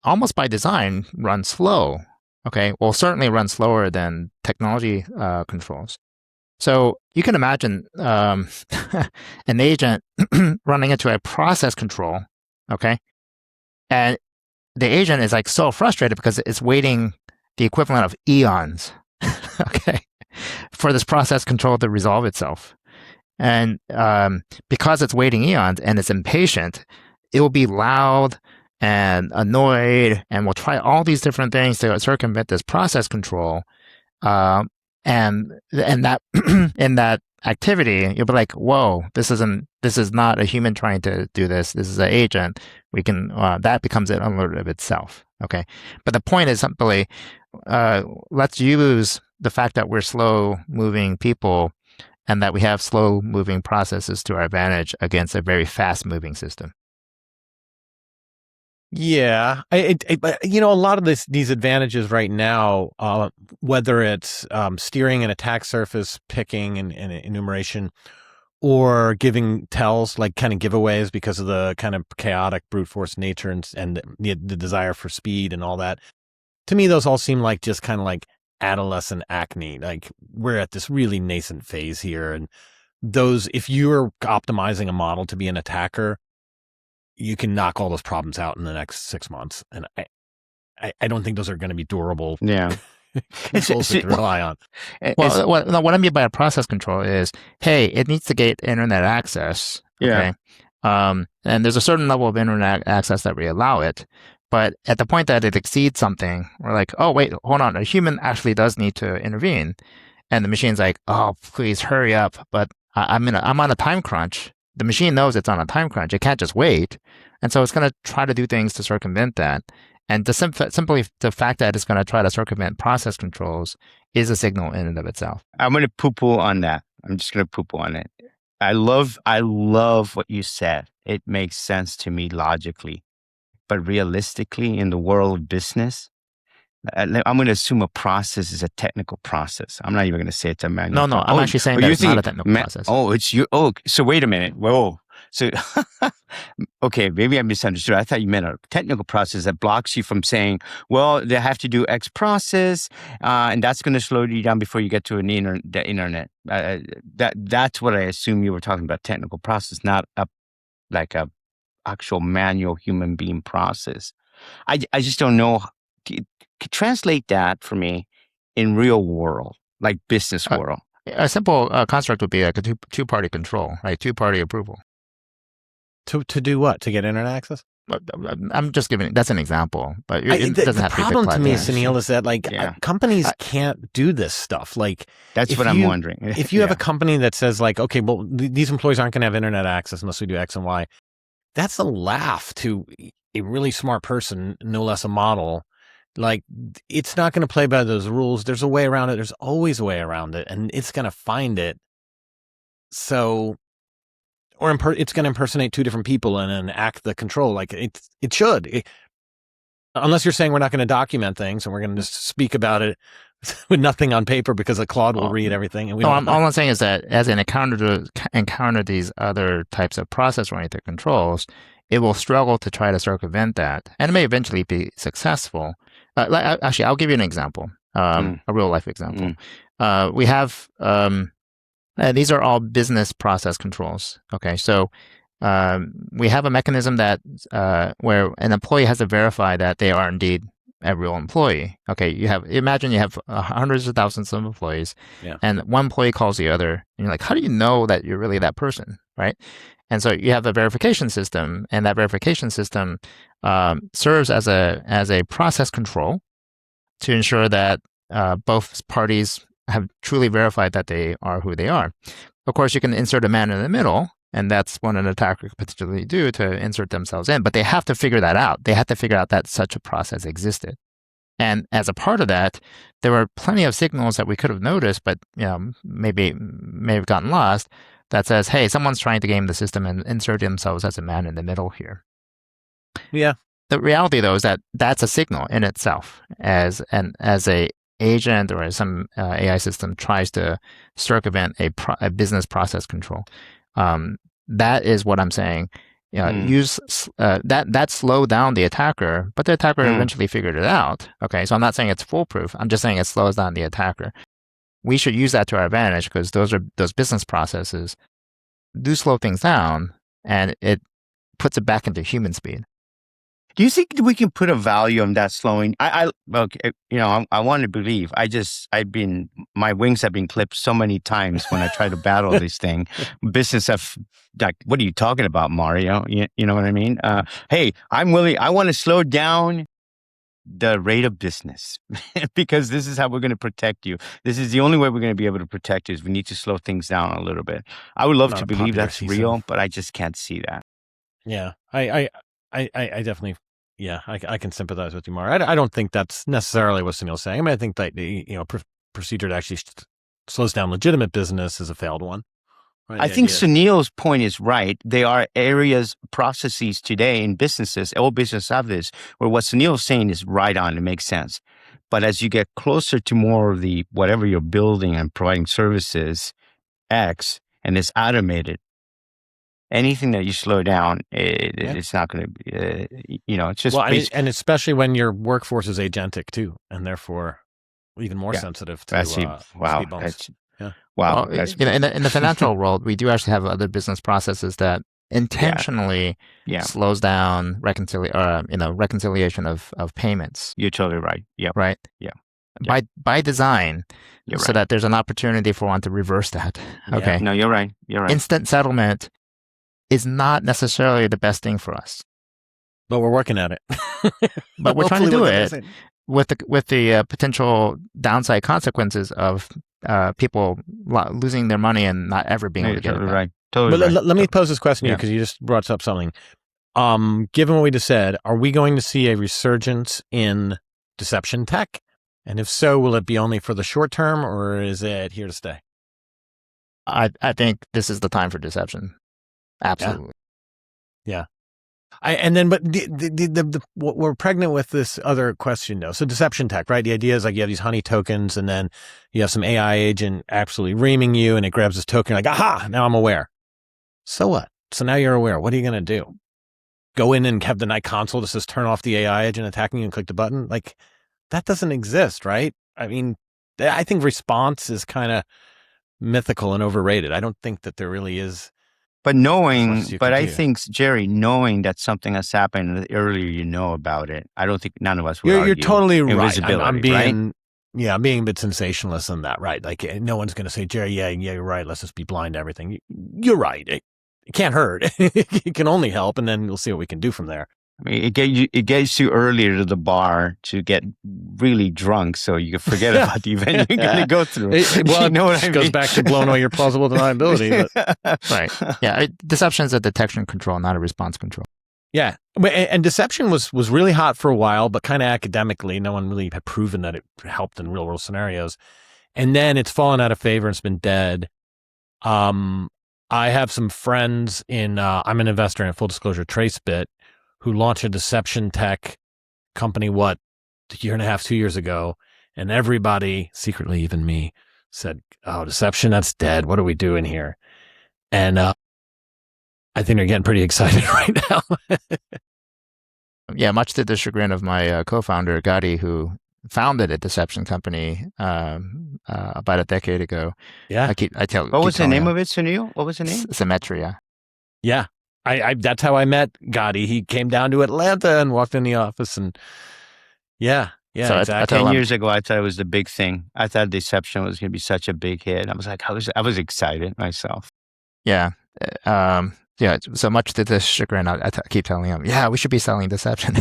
almost by design run slow. Okay, well, certainly run slower than technology controls. So you can imagine an agent running into a process control, okay? And the agent is like so frustrated because it's waiting the equivalent of eons, okay, for this process control to resolve itself. And because it's waiting eons and it's impatient, it will be loud and annoyed and will try all these different things to circumvent this process control. And that in that activity, you'll be like, whoa, this is not a human trying to do this. This is an agent. We can, that becomes an alert of itself. Okay. But the point is simply, let's use the fact that we're slow moving people and that we have slow moving processes to our advantage against a very fast moving system.
Yeah, a lot of these advantages right now, whether it's steering an attack surface, picking and enumeration, or giving tells, like kind of giveaways because of the kind of chaotic brute force nature and the desire for speed and all that. To me, those all seem like just kind of like adolescent acne. Like we're at this really nascent phase here. And those, if you're optimizing a model to be an attacker, you can knock all those problems out in the next 6 months. And I don't think those are going to be durable.
Yeah.
Controls to rely on.
Well, what I mean by a process control is, hey, it needs to get internet access. Okay.
Yeah.
And there's a certain level of internet access that we allow it. But at the point that it exceeds something, we're like, oh, wait, hold on. A human actually does need to intervene. And the machine's like, oh, please hurry up. But I'm on a time crunch. The machine knows it's on a time crunch. It can't just wait. And so it's going to try to do things to circumvent that. And simply the fact that it's going to try to circumvent process controls is a signal in and of itself.
I'm going to poo-poo on that. I'm just going to poo-poo on it. I love what you said. It makes sense to me logically. But realistically, in the world of business, I'm going to assume a process is a technical process. I'm not even going to say it's a manual.
No, I'm actually saying that it's not a technical process.
Oh, it's you. Oh, so wait a minute. Whoa. So, okay, maybe I misunderstood. I thought you meant a technical process that blocks you from saying, well, they have to do X process, and that's going to slow you down before you get to the internet. That's what I assume you were talking about, technical process, not like a actual manual human being process. I just don't know. Translate that for me in real world, like business world.
A simple construct would be like a two-party control, right? Two-party approval.
To do what? To get internet access?
I'm just giving, that's an example, but it doesn't have to be
the problem to me, Sunil, is that like companies can't do this stuff. Like
that's what I'm wondering.
If you have a company that says like, okay, well, these employees aren't going to have internet access unless we do X and Y, that's a laugh to a really smart person, no less a model. Like it's not going to play by those rules. There's a way around it. There's always a way around it, and it's going to find it. So. Or it's going to impersonate two different people and then act the control like it should. Unless you're saying we're not going to document things and we're going to just speak about it with nothing on paper because a Claude will read everything. And
all I'm saying is that as an encounter these other types of process-oriented controls, it will struggle to try to circumvent that, and it may eventually be successful. Actually, I'll give you an example, a real-life example. We have... these are all business process controls. Okay, so we have a mechanism that where an employee has to verify that they are indeed a real employee. Okay, imagine you have hundreds of thousands of employees, and one employee calls the other, and you're like, how do you know that you're really that person, right? And so you have a verification system, and that verification system serves as a process control to ensure that both parties have truly verified that they are who they are. Of course, you can insert a man in the middle, and that's what an attacker could potentially do to insert themselves in. But they have to figure that out. They have to figure out that such a process existed. And as a part of that, there were plenty of signals that we could have noticed, but may have gotten lost, that says, hey, someone's trying to game the system and insert themselves as a man in the middle here.
Yeah.
The reality, though, is that that's a signal in itself as a agent or some AI system tries to circumvent a business process control. That is what I'm saying. Use that slowed down the attacker, but the attacker eventually figured it out. Okay, so I'm not saying it's foolproof. I'm just saying it slows down the attacker. We should use that to our advantage because those business processes do slow things down, and it puts it back into human speed.
Do you think we can put a value on that slowing? I want to believe. My wings have been clipped so many times when I try to battle this thing. Business have like, what are you talking about, Mario? You know what I mean? Hey, I'm willing. I want to slow down the rate of business because this is how we're going to protect you. This is the only way we're going to be able to protect you. Is we need to slow things down a little bit. I would love to believe that's real, but I just can't see that.
Yeah, I definitely. Yeah, I can sympathize with you, Mario. I don't think that's necessarily what Sunil's saying. I mean, I think that procedure that actually slows down legitimate business is a failed one. Right?
I think Sunil's point is right. There are processes today in businesses, all businesses have this, where what Sunil's saying is right on, it makes sense. But as you get closer to more of the whatever you're building and providing services, X, and it's automated. Anything that you slow down, it's not going to, it's just
and especially when your workforce is agentic too, and therefore even more sensitive to speed bumps.
Wow.
Well, in the financial world, we do actually have other business processes that intentionally slows down reconciliation of payments.
You're totally right. Yeah.
Right.
Yeah.
By design,
You're
so
right.
that there's an opportunity for one to reverse that. Okay.
Yeah. No, you're right. You're right.
Instant settlement is not necessarily the best thing for us,
but we're working at it.
But we're trying to do it with the potential downside consequences of people losing their money and not ever being able to get it back.
Right. Totally.
But let me pose this question to you, because you just brought up something. Given what we just said, are we going to see a resurgence in deception tech? And if so, will it be only for the short term, or is it here to stay?
I think this is the time for deception. Absolutely.
Yeah. But we're pregnant with this other question though. So deception tech, right? The idea is like you have these honey tokens, and then you have some AI agent absolutely reaming you, and it grabs this token, like, aha, now I'm aware. So what? So now you're aware. What are you going to do? Go in and have the night console that says turn off the AI agent attacking you and click the button? Like, that doesn't exist, right? I mean, I think response is kind of mythical and overrated. I don't think that there really is.
But I think, Jerry, knowing that something has happened, the earlier you know about it, I don't think none of us would argue.
You're totally right.
I'm being,
right? I'm being a bit sensationalist on that, right? Like, no one's going to say, Jerry, yeah, you're right. Let's just be blind to everything. You're right. It can't hurt. It can only help, and then we'll see what we can do from there.
I mean, it gets you earlier to the bar to get really drunk, so you can forget about the event you're going to go through.
You know what I mean? Goes back to blowing away your plausible deniability. But.
Right. Yeah. Deception is a detection control, not a response control.
Yeah. And deception was really hot for a while, but kind of academically. No one really had proven that it helped in real world scenarios. And then it's fallen out of favor and it's been dead. I have some friends I'm an investor in, full disclosure, TraceBit, who launched a deception tech company, a year and a half, 2 years ago. And everybody, secretly even me, said, oh, deception, that's dead. What are we doing here? And I think they're getting pretty excited right now.
Yeah, much to the chagrin of my co-founder, Gadi, who founded a deception company about a decade ago.
Yeah.
What was the name of it, Sunil? What was the name?
Symmetria.
Yeah. I that's how I met Gadi. He came down to Atlanta and walked in the office, and so exactly.
10 years ago, I thought it was the big thing. I thought deception was going to be such a big hit. I was like, I was excited myself.
Yeah. So much to the chagrin, I keep telling him, yeah, we should be selling deception.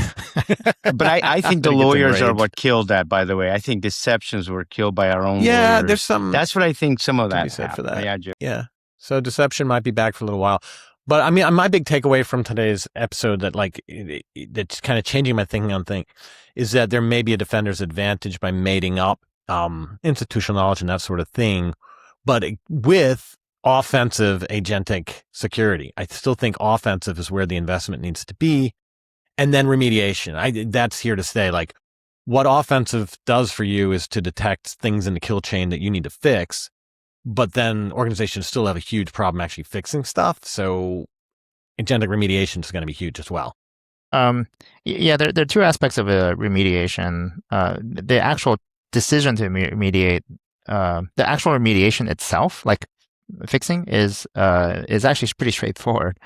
But I think the lawyers are what killed that, by the way. I think deceptions were killed by our own lawyers.
Yeah, there's some.
That's what I think some of that
said for that.
Yeah,
yeah. So deception might be back for a little while. But I mean, my big takeaway from today's episode that's kind of changing my thinking on things is that there may be a defender's advantage by mating up institutional knowledge and that sort of thing, but with offensive agentic security. I still think offensive is where the investment needs to be. And then remediation. That's here to stay. Like, what offensive does for you is to detect things in the kill chain that you need to fix. But then organizations still have a huge problem actually fixing stuff. So agentic remediation is going to be huge as well.
Yeah, there are two aspects of remediation. The actual decision to remediate, the actual remediation itself, like fixing, is actually pretty straightforward.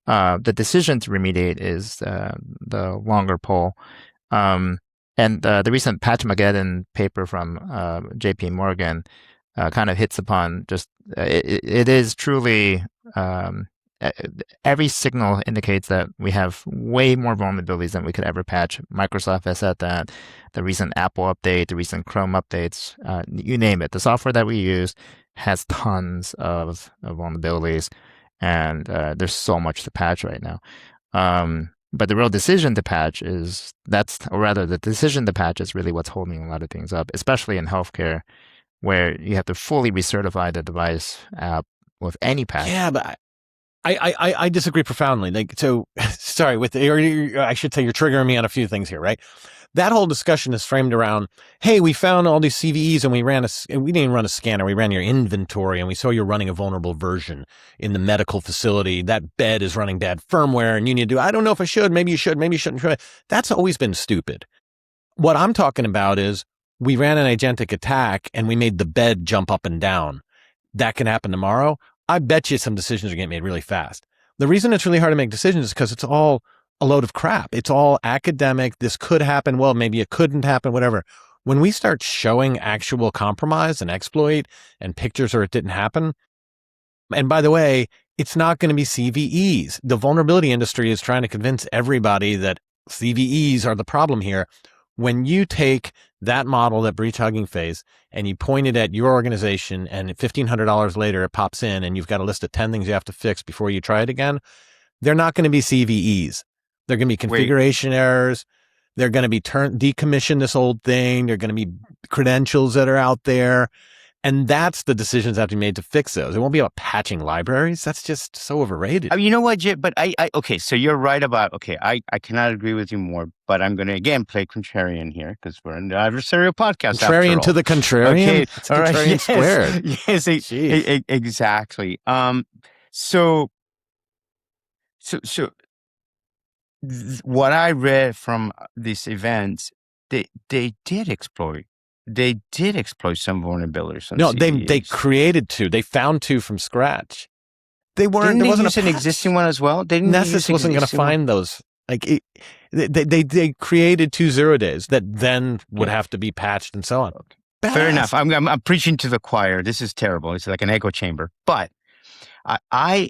The decision to remediate is the longer pole. And the recent Patchmageddon paper from JP Morgan kind of hits upon just it is truly every signal indicates that we have way more vulnerabilities than we could ever patch. Microsoft has said that. The recent Apple update, the recent Chrome updates, you name it. The software that we use has tons of vulnerabilities, and there's so much to patch right now. But the real decision to patch the decision to patch is really what's holding a lot of things up, especially in healthcare, where you have to fully recertify the device app with any patch.
Yeah, but I disagree profoundly. Like, so sorry, I should say you're triggering me on a few things here, right? that whole discussion is framed around, hey, we found all these CVEs and we didn't even run a scanner. We ran your inventory and we saw you're running a vulnerable version in the medical facility. That bed is running bad firmware and you need to do, I don't know if I should, maybe you should, maybe you shouldn't. That's always been stupid. What I'm talking about is we ran an agentic attack and we made the bed jump up and down. That can happen tomorrow. I bet you some decisions are getting made really fast. The reason it's really hard to make decisions is because it's all a load of crap. It's all academic. This could happen. Well, maybe it couldn't happen, whatever. When we start showing actual compromise and exploit and pictures or it didn't happen, and by the way, it's not going to be CVEs. The vulnerability industry is trying to convince everybody that CVEs are the problem here. When you take that model that breached Hugging Face and you point it at your organization and $1,500 later it pops in and you've got a list of 10 things you have to fix before you try it again, they're not going to be CVEs. They're going to be configuration errors. They're going to be decommission this old thing. They're going to be credentials that are out there. And that's the decisions that have to be made to fix those. It won't be about patching libraries. That's just so overrated.
You know what, Jay? But okay, so you're right about, I cannot agree with you more, but I'm going to, again, play contrarian here because we're in the adversarial podcast.
Contrarian to the contrarian?
Okay,
it's all right. Contrarian squared.
Yes, exactly. What I read from these events, they did exploit. They did exploit some vulnerabilities.
No, they created two. They found two from scratch. They weren't.
There
wasn't
an existing one as well. They didn't.
Nessus wasn't going to find those. Like they created 2 0 days that then would have to be patched and so on.
Okay. Fair enough. I'm preaching to the choir. This is terrible. It's like an echo chamber. But I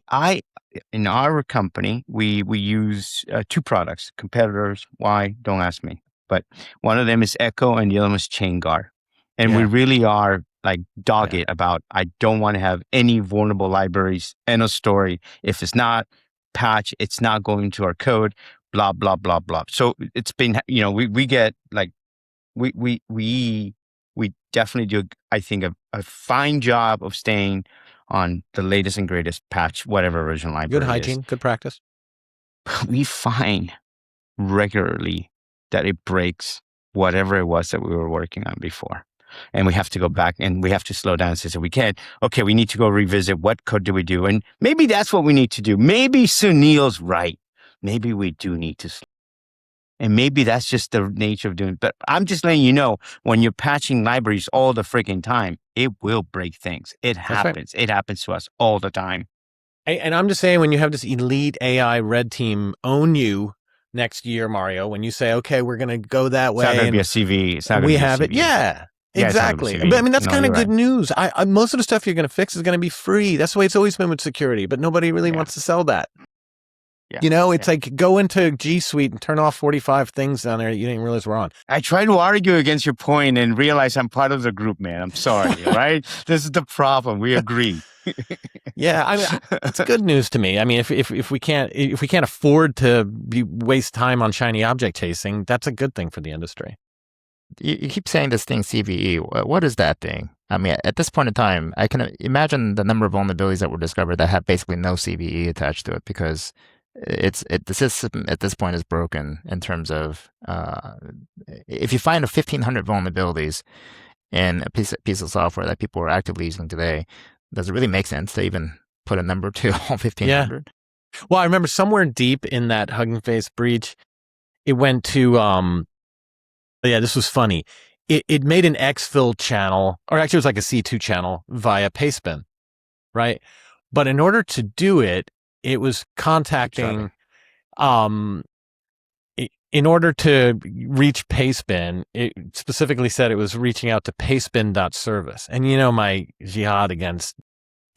in our company we use 2 products. Competitors. Why? Don't ask me. But one of them is Echo and the other one is ChainGuard. And we really are like dogged about, I don't want to have any vulnerable libraries. End of story. If it's not patched, it's not going to our code, blah, blah, blah, blah. So it's been, we get like, we definitely do, I think, a fine job of staying on the latest and greatest patch, whatever version library.
Good hygiene, good practice.
We find regularly that it breaks whatever it was that we were working on before. And we have to go back and we have to slow down and say, we can't, we need to go revisit what code do we do? And maybe that's what we need to do. Maybe Sunil's right. Maybe we do need to slow. And maybe that's just the nature of doing it. But I'm just letting you know, when you're patching libraries all the freaking time, it will break things. It happens. Right. It happens to us all the time.
And I'm just saying, when you have this elite AI red team own you next year, Mario, when you say, okay, we're going to go that way.
It's not going to be a CV. It's not
we have it. Yeah, exactly. But I mean, that's kind of good news. Most of the stuff you're going to fix is going to be free. That's the way it's always been with security, but nobody really wants to sell that. Yeah. It's like go into G Suite and turn off 45 things down there that you didn't realize were on.
I try to argue against your point and realize I'm part of the group, man. I'm sorry, right? This is the problem. We agree.
Yeah, I mean, it's good news to me. I mean, if we can't afford to waste time on shiny object chasing, that's a good thing for the industry.
You keep saying this thing CVE. What is that thing? I mean, at this point in time, I can imagine the number of vulnerabilities that were discovered that have basically no CVE attached to it because the system at this point is broken in terms of if you find 1,500 vulnerabilities in a piece of software that people are actively using today, does it really make sense to even put a number to all 1,500?
Yeah. Well, I remember somewhere deep in that Hugging Face breach, it went to this was funny. It made an exfil channel, or actually it was like a C2 channel via pastebin, right? But in order to do it, it was contacting, in order to reach pastebin, it specifically said it was reaching out to pastebin.service. And my jihad against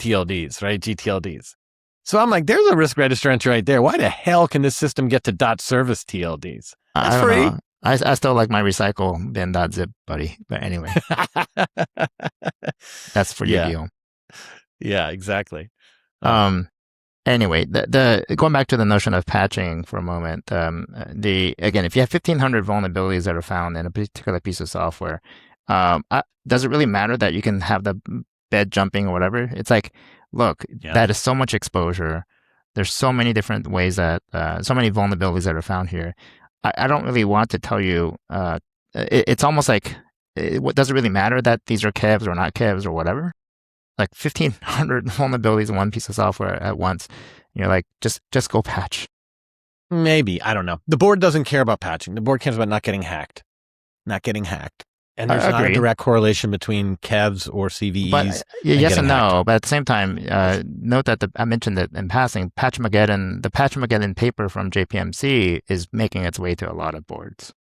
TLDs, right? GTLDs. So I'm like, there's a risk register entry right there. Why the hell can this system get to .service TLDs? That's free.
Know. I still like my recycle bin.zip, buddy. But anyway, that's for your deal.
Yeah, exactly.
Anyway, the going back to the notion of patching for a moment, again, if you have 1,500 vulnerabilities that are found in a particular piece of software, does it really matter that you can have the bed jumping or whatever? It's like, look, that is so much exposure. There's so many different ways that, so many vulnerabilities that are found here. I don't really want to tell you. It's almost like what does it really matter that these are kevs or not kevs or whatever? Like 1,500 vulnerabilities in one piece of software at once. You're like, just go patch.
Maybe. I don't know. The board doesn't care about patching. The board cares about not getting hacked. Not getting hacked. And there's not a direct correlation between kevs or CVEs.
But, yes and no. But at the same time, note that I mentioned that in passing, the Patchmageddon paper from JPMC is making its way to a lot of boards.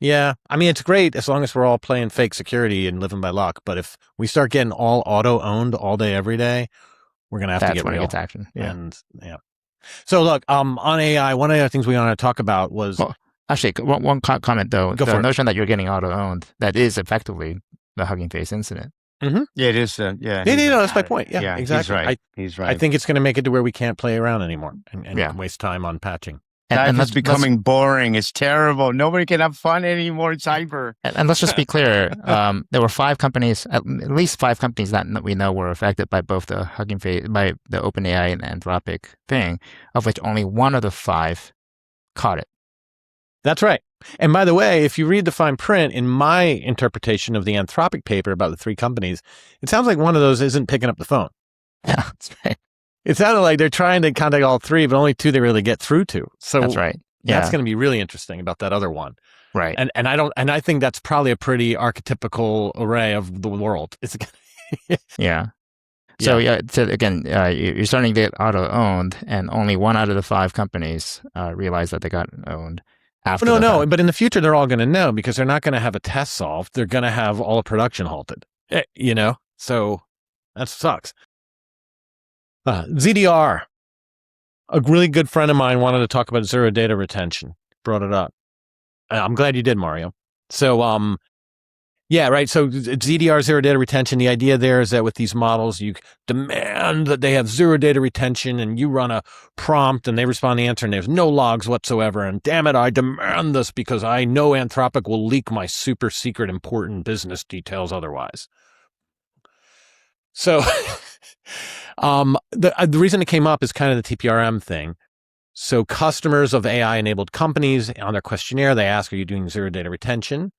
Yeah. I mean, it's great as long as we're all playing fake security and living by luck. But if we start getting all auto-owned all day, every day, we're going to have to get real. That's when it gets action. Yeah. And, yeah. So look, on AI, one of the things we want to talk about was...
Well, actually, one comment though. The notion that you're getting auto-owned, that is effectively the Hugging Face incident.
Mm-hmm.
Yeah, it is.
No, that's my point. Yeah, exactly.
He's right.
I think it's going to make it to where we can't play around anymore and waste time on patching.
And it's becoming boring. It's terrible. Nobody can have fun anymore in cyber.
And let's just be clear. There were 5 companies, at least 5 companies that we know were affected by both the Hugging Face, by the OpenAI and Anthropic thing, of which only one of the 5 caught it.
That's right. And by the way, if you read the fine print, in my interpretation of the Anthropic paper about the 3 companies, it sounds like one of those isn't picking up the phone.
Yeah, that's right.
It sounded like they're trying to contact all 3, but only 2 they really get through to. So
that's right. Yeah.
That's going to be really interesting about that other one.
Right.
And I think that's probably a pretty archetypical array of the world.
Yeah. So again, you're starting to get auto-owned, and only 1 out of the 5 companies realized that they got owned.
No. But in the future, they're all going to know because they're not going to have a test solved. They're going to have all of production halted. So that sucks. ZDR. A really good friend of mine wanted to talk about zero data retention. Brought it up. I'm glad you did, Mario. So, yeah, right. So ZDR, zero data retention, the idea there is that with these models, you demand that they have zero data retention, and you run a prompt and they respond the answer and there's no logs whatsoever. And damn it, I demand this because I know Anthropic will leak my super secret important business details otherwise. So the reason it came up is kind of the TPRM thing. So customers of AI-enabled companies, on their questionnaire, they ask, are you doing zero data retention?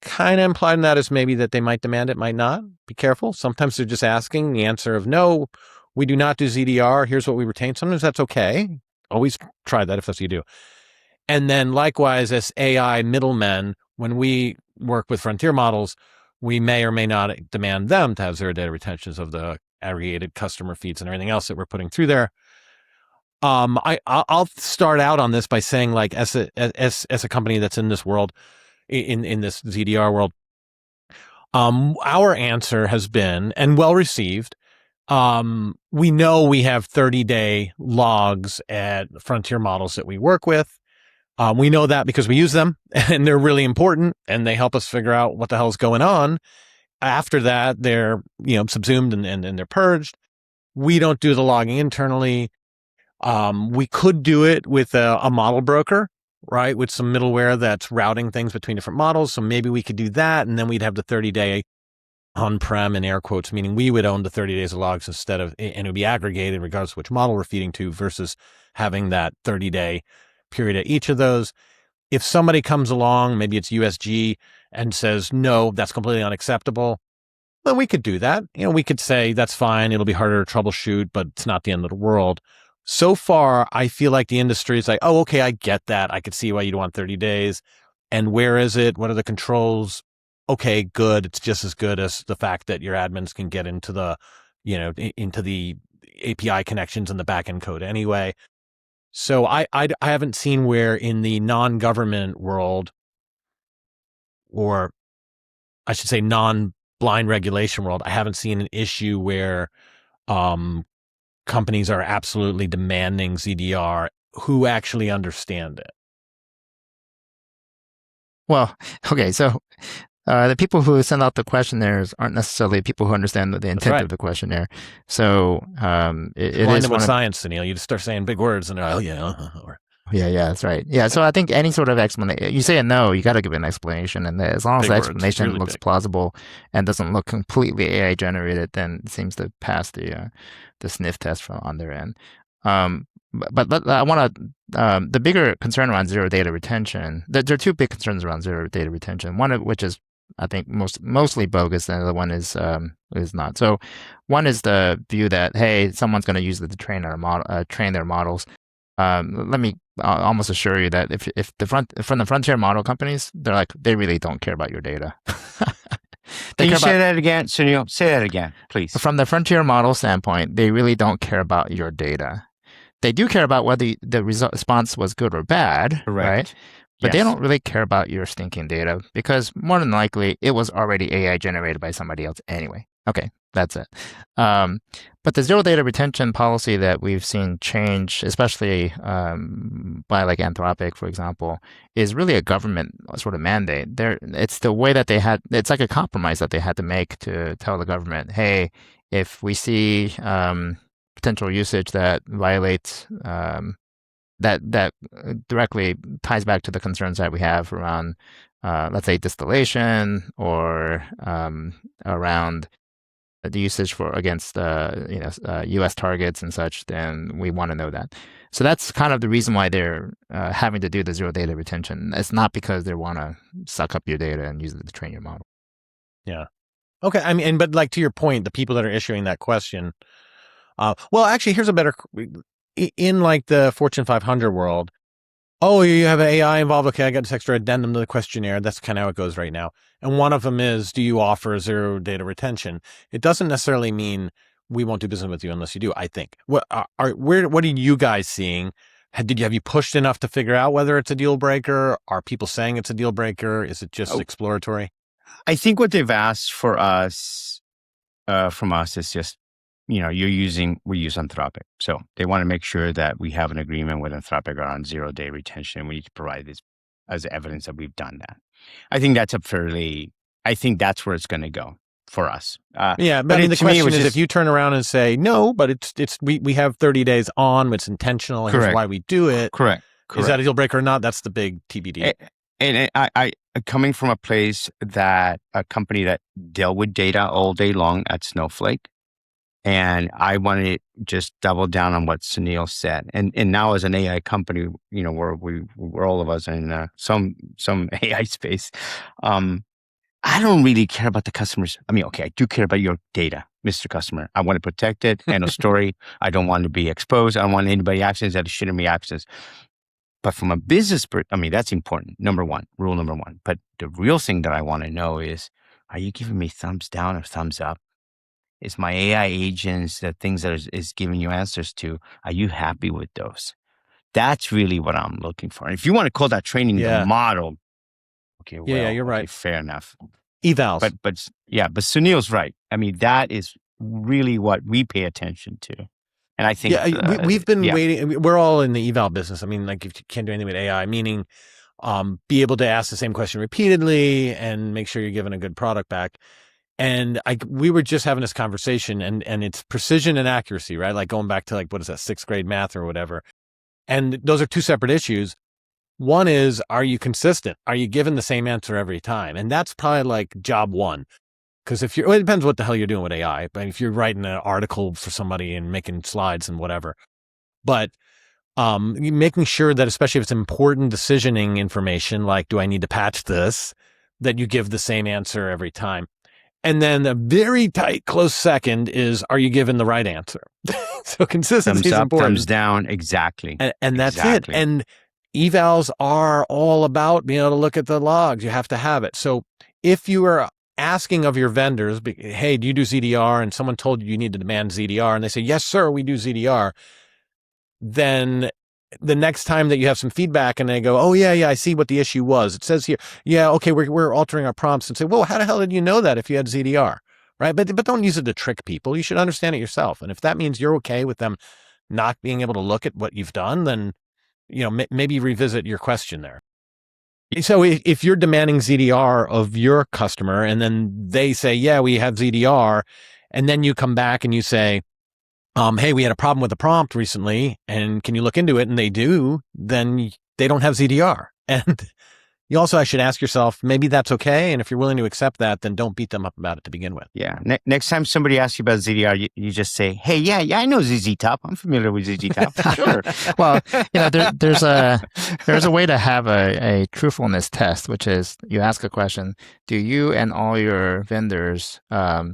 Kind of implied in that is maybe that they might demand it, might not. Be careful. Sometimes they're just asking the answer of, no, we do not do ZDR. Here's what we retain. Sometimes that's okay. Always try that if that's what you do. And then likewise, as AI middlemen, when we work with frontier models, we may or may not demand them to have zero data retentions of the aggregated customer feeds and everything else that we're putting through there. I'll start out on this by saying, like, as a company that's in this world, in this ZDR world, our answer has been, and well received, we know we have 30-day logs at frontier models that we work with. We know that because we use them, and they're really important, and they help us figure out what the hell's going on. After that, they're subsumed and they're purged. We don't do the logging internally. We could do it with a model broker, right? With some middleware that's routing things between different models. So maybe we could do that, and then we'd have the 30-day on-prem in air quotes, meaning we would own the 30 days of logs instead of, and it would be aggregated regardless of which model we're feeding to, versus having that 30-day period at each of those. If somebody comes along, maybe it's USG, and says, no, that's completely unacceptable, then we could do that. We could say, that's fine. It'll be harder to troubleshoot, but it's not the end of the world. So far, I feel like the industry is like, oh, okay, I get that. I could see why you'd want 30 days. And where is it? What are the controls? Okay, good. It's just as good as the fact that your admins can get into the, into the API connections and the backend code anyway. So I haven't seen where in the non-government world, or I should say non-blind regulation world, I haven't seen an issue where companies are absolutely demanding ZDR who actually understand it.
Well, okay, so the people who send out the questionnaires aren't necessarily people who understand the intent of the questionnaire. So it is
with science, Sunil. You just start saying big words and they're like,
yeah, that's right. Yeah, so I think any sort of explanation, you say a no, you got to give an explanation, and as long as the explanation really looks plausible and doesn't look completely AI generated, then it seems to pass the sniff test from on their end. I want to, the bigger concern around zero data retention, there are two big concerns around zero data retention, one of which is, I think, mostly bogus, and the other one is not. So one is the view that, hey, someone's going to use it to train their models. Let me almost assure you that if from the frontier model companies, they really don't care about your data.
Can you say that again, Sunil? Say that again, please.
From the frontier model standpoint, they really don't care about your data. They do care about whether the response was good or bad, right? But they don't really care about your stinking data, because more than likely it was already AI generated by somebody else anyway. Okay, that's it. But the zero data retention policy that we've seen change, especially by like Anthropic, for example, is really a government sort of mandate. It's the way that it's like a compromise that they had to make to tell the government, hey, if we see potential usage that violates that directly ties back to the concerns that we have around, let's say, distillation, or around the usage against U.S. targets and such, then we want to know that. So that's kind of the reason why they're having to do the zero data retention. It's not because they want to suck up your data and use it to train your model.
Yeah. Okay. I mean, but like, to your point, the people that are issuing that question, well, actually, here's a better, in like the Fortune 500 world. Oh, you have AI involved. Okay, I got this extra addendum to the questionnaire. That's kind of how it goes right now. And one of them is, do you offer zero data retention? It doesn't necessarily mean we won't do business with you unless you do, I think. What are you guys seeing? Have you pushed enough to figure out whether it's a deal breaker? Are people saying it's a deal breaker? Is it just exploratory?
I think what they've asked for us, from us, is just, we use Anthropic. So they want to make sure that we have an agreement with Anthropic around zero day retention. We need to provide this as evidence that we've done that. I think that's I think that's where it's going to go for us.
Yeah, but I mean, the question is, if you turn around and say, no, but we have 30 days on, it's intentional, here's why we do it.
Correct.
Is that a deal breaker or not? That's the big TBD.
And I coming from a company that dealt with data all day long at Snowflake, and I want to just double down on what Sunil said. And now as an AI company, we're all of us in some AI space. I don't really care about the customers. I mean, okay, I do care about your data, Mr. Customer. I want to protect it. End of story. I don't want to be exposed. I don't want anybody access that shouldn't be accessed. But from a business, that's important. Rule number one. But the real thing that I want to know is, are you giving me thumbs down or thumbs up? Is my AI agents, the things that is giving you answers to, are you happy with those? That's really what I'm looking for. And if you want to call that training the model, okay, well,
you're right.
Fair enough.
Evals.
But Sunil's right. I mean, that is really what we pay attention to. And I think
we've been waiting. We're all in the eval business. I mean, like, if you can't do anything with AI, meaning be able to ask the same question repeatedly and make sure you're giving a good product back. And we were just having this conversation, and it's precision and accuracy, right? Like going back to what is that, 6th grade math or whatever. And those are two separate issues. One is, are you consistent? Are you giving the same answer every time? And that's probably like job one. Because it depends what the hell you're doing with AI. But if you're writing an article for somebody and making slides and whatever, but making sure that, especially if it's important decisioning information, like, do I need to patch this, that you give the same answer every time. And then a very tight, close second is, are you giving the right answer? So consistency is important.
Thumbs down, exactly.
And that's it. And evals are all about being able to look at the logs. You have to have it. So if you are asking of your vendors, hey, do you do ZDR? And someone told you need to demand ZDR, and they say, yes, sir, we do ZDR. Then the next time that you have some feedback and they go, oh, yeah, I see what the issue was. It says here, yeah, okay, we're altering our prompts, and say, well, how the hell did you know that if you had ZDR, right? But don't use it to trick people. You should understand it yourself. And if that means you're okay with them not being able to look at what you've done, then, maybe revisit your question there. So if you're demanding ZDR of your customer and then they say, yeah, we have ZDR, and then you come back and you say, hey, we had a problem with the prompt recently, and can you look into it? And they do, then they don't have ZDR. And You also, I should ask yourself, maybe that's okay. And if you're willing to accept that, then don't beat them up about it to begin with.
Yeah. Next time somebody asks you about ZDR, you just say, "Hey, yeah, I know ZZ Top. I'm familiar with ZZ Top." Sure.
Well, there's a way to have a truthfulness test, which is you ask a question: do you and all your vendors have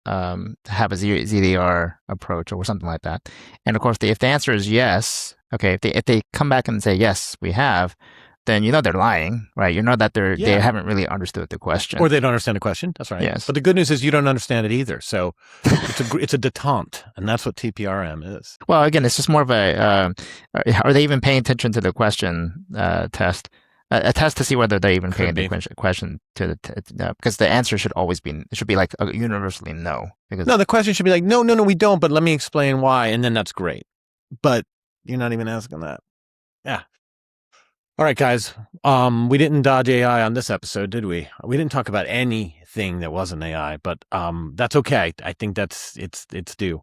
a ZDR approach or something like that? And of course, if the answer is yes, okay, if they come back and say yes, we have, then they're lying, right? That they haven't really understood the question,
or they don't understand the question. That's right.
Yes.
But the good news is you don't understand it either. So it's a detente, and that's what TPRM is.
Well, again, it's just more of are they even paying attention to the question test? A test to see whether they're even paying the question to because the answer should always be, it should be like universally no. Because
no, the question should be like, no, we don't, but let me explain why. And then that's great. But you're not even asking that. Yeah. All right, guys. We didn't dodge AI on this episode, did we? We didn't talk about anything that wasn't AI, but that's okay. I think it's due.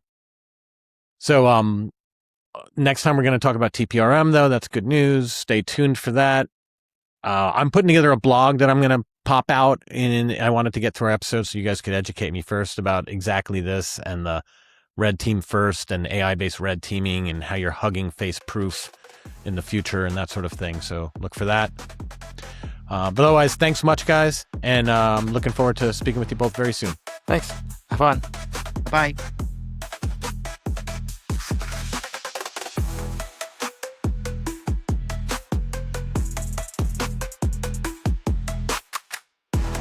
So next time we're going to talk about TPRM, though. That's good news. Stay tuned for that. I'm putting together a blog that I'm going to pop out, and I wanted to get through our episode so you guys could educate me first about exactly this and the red team first and AI-based red teaming and how you're Hugging Face proof in the future and that sort of thing. So look for that. But otherwise, thanks much, guys. And I'm looking forward to speaking with you both very soon.
Thanks. Have fun.
Bye.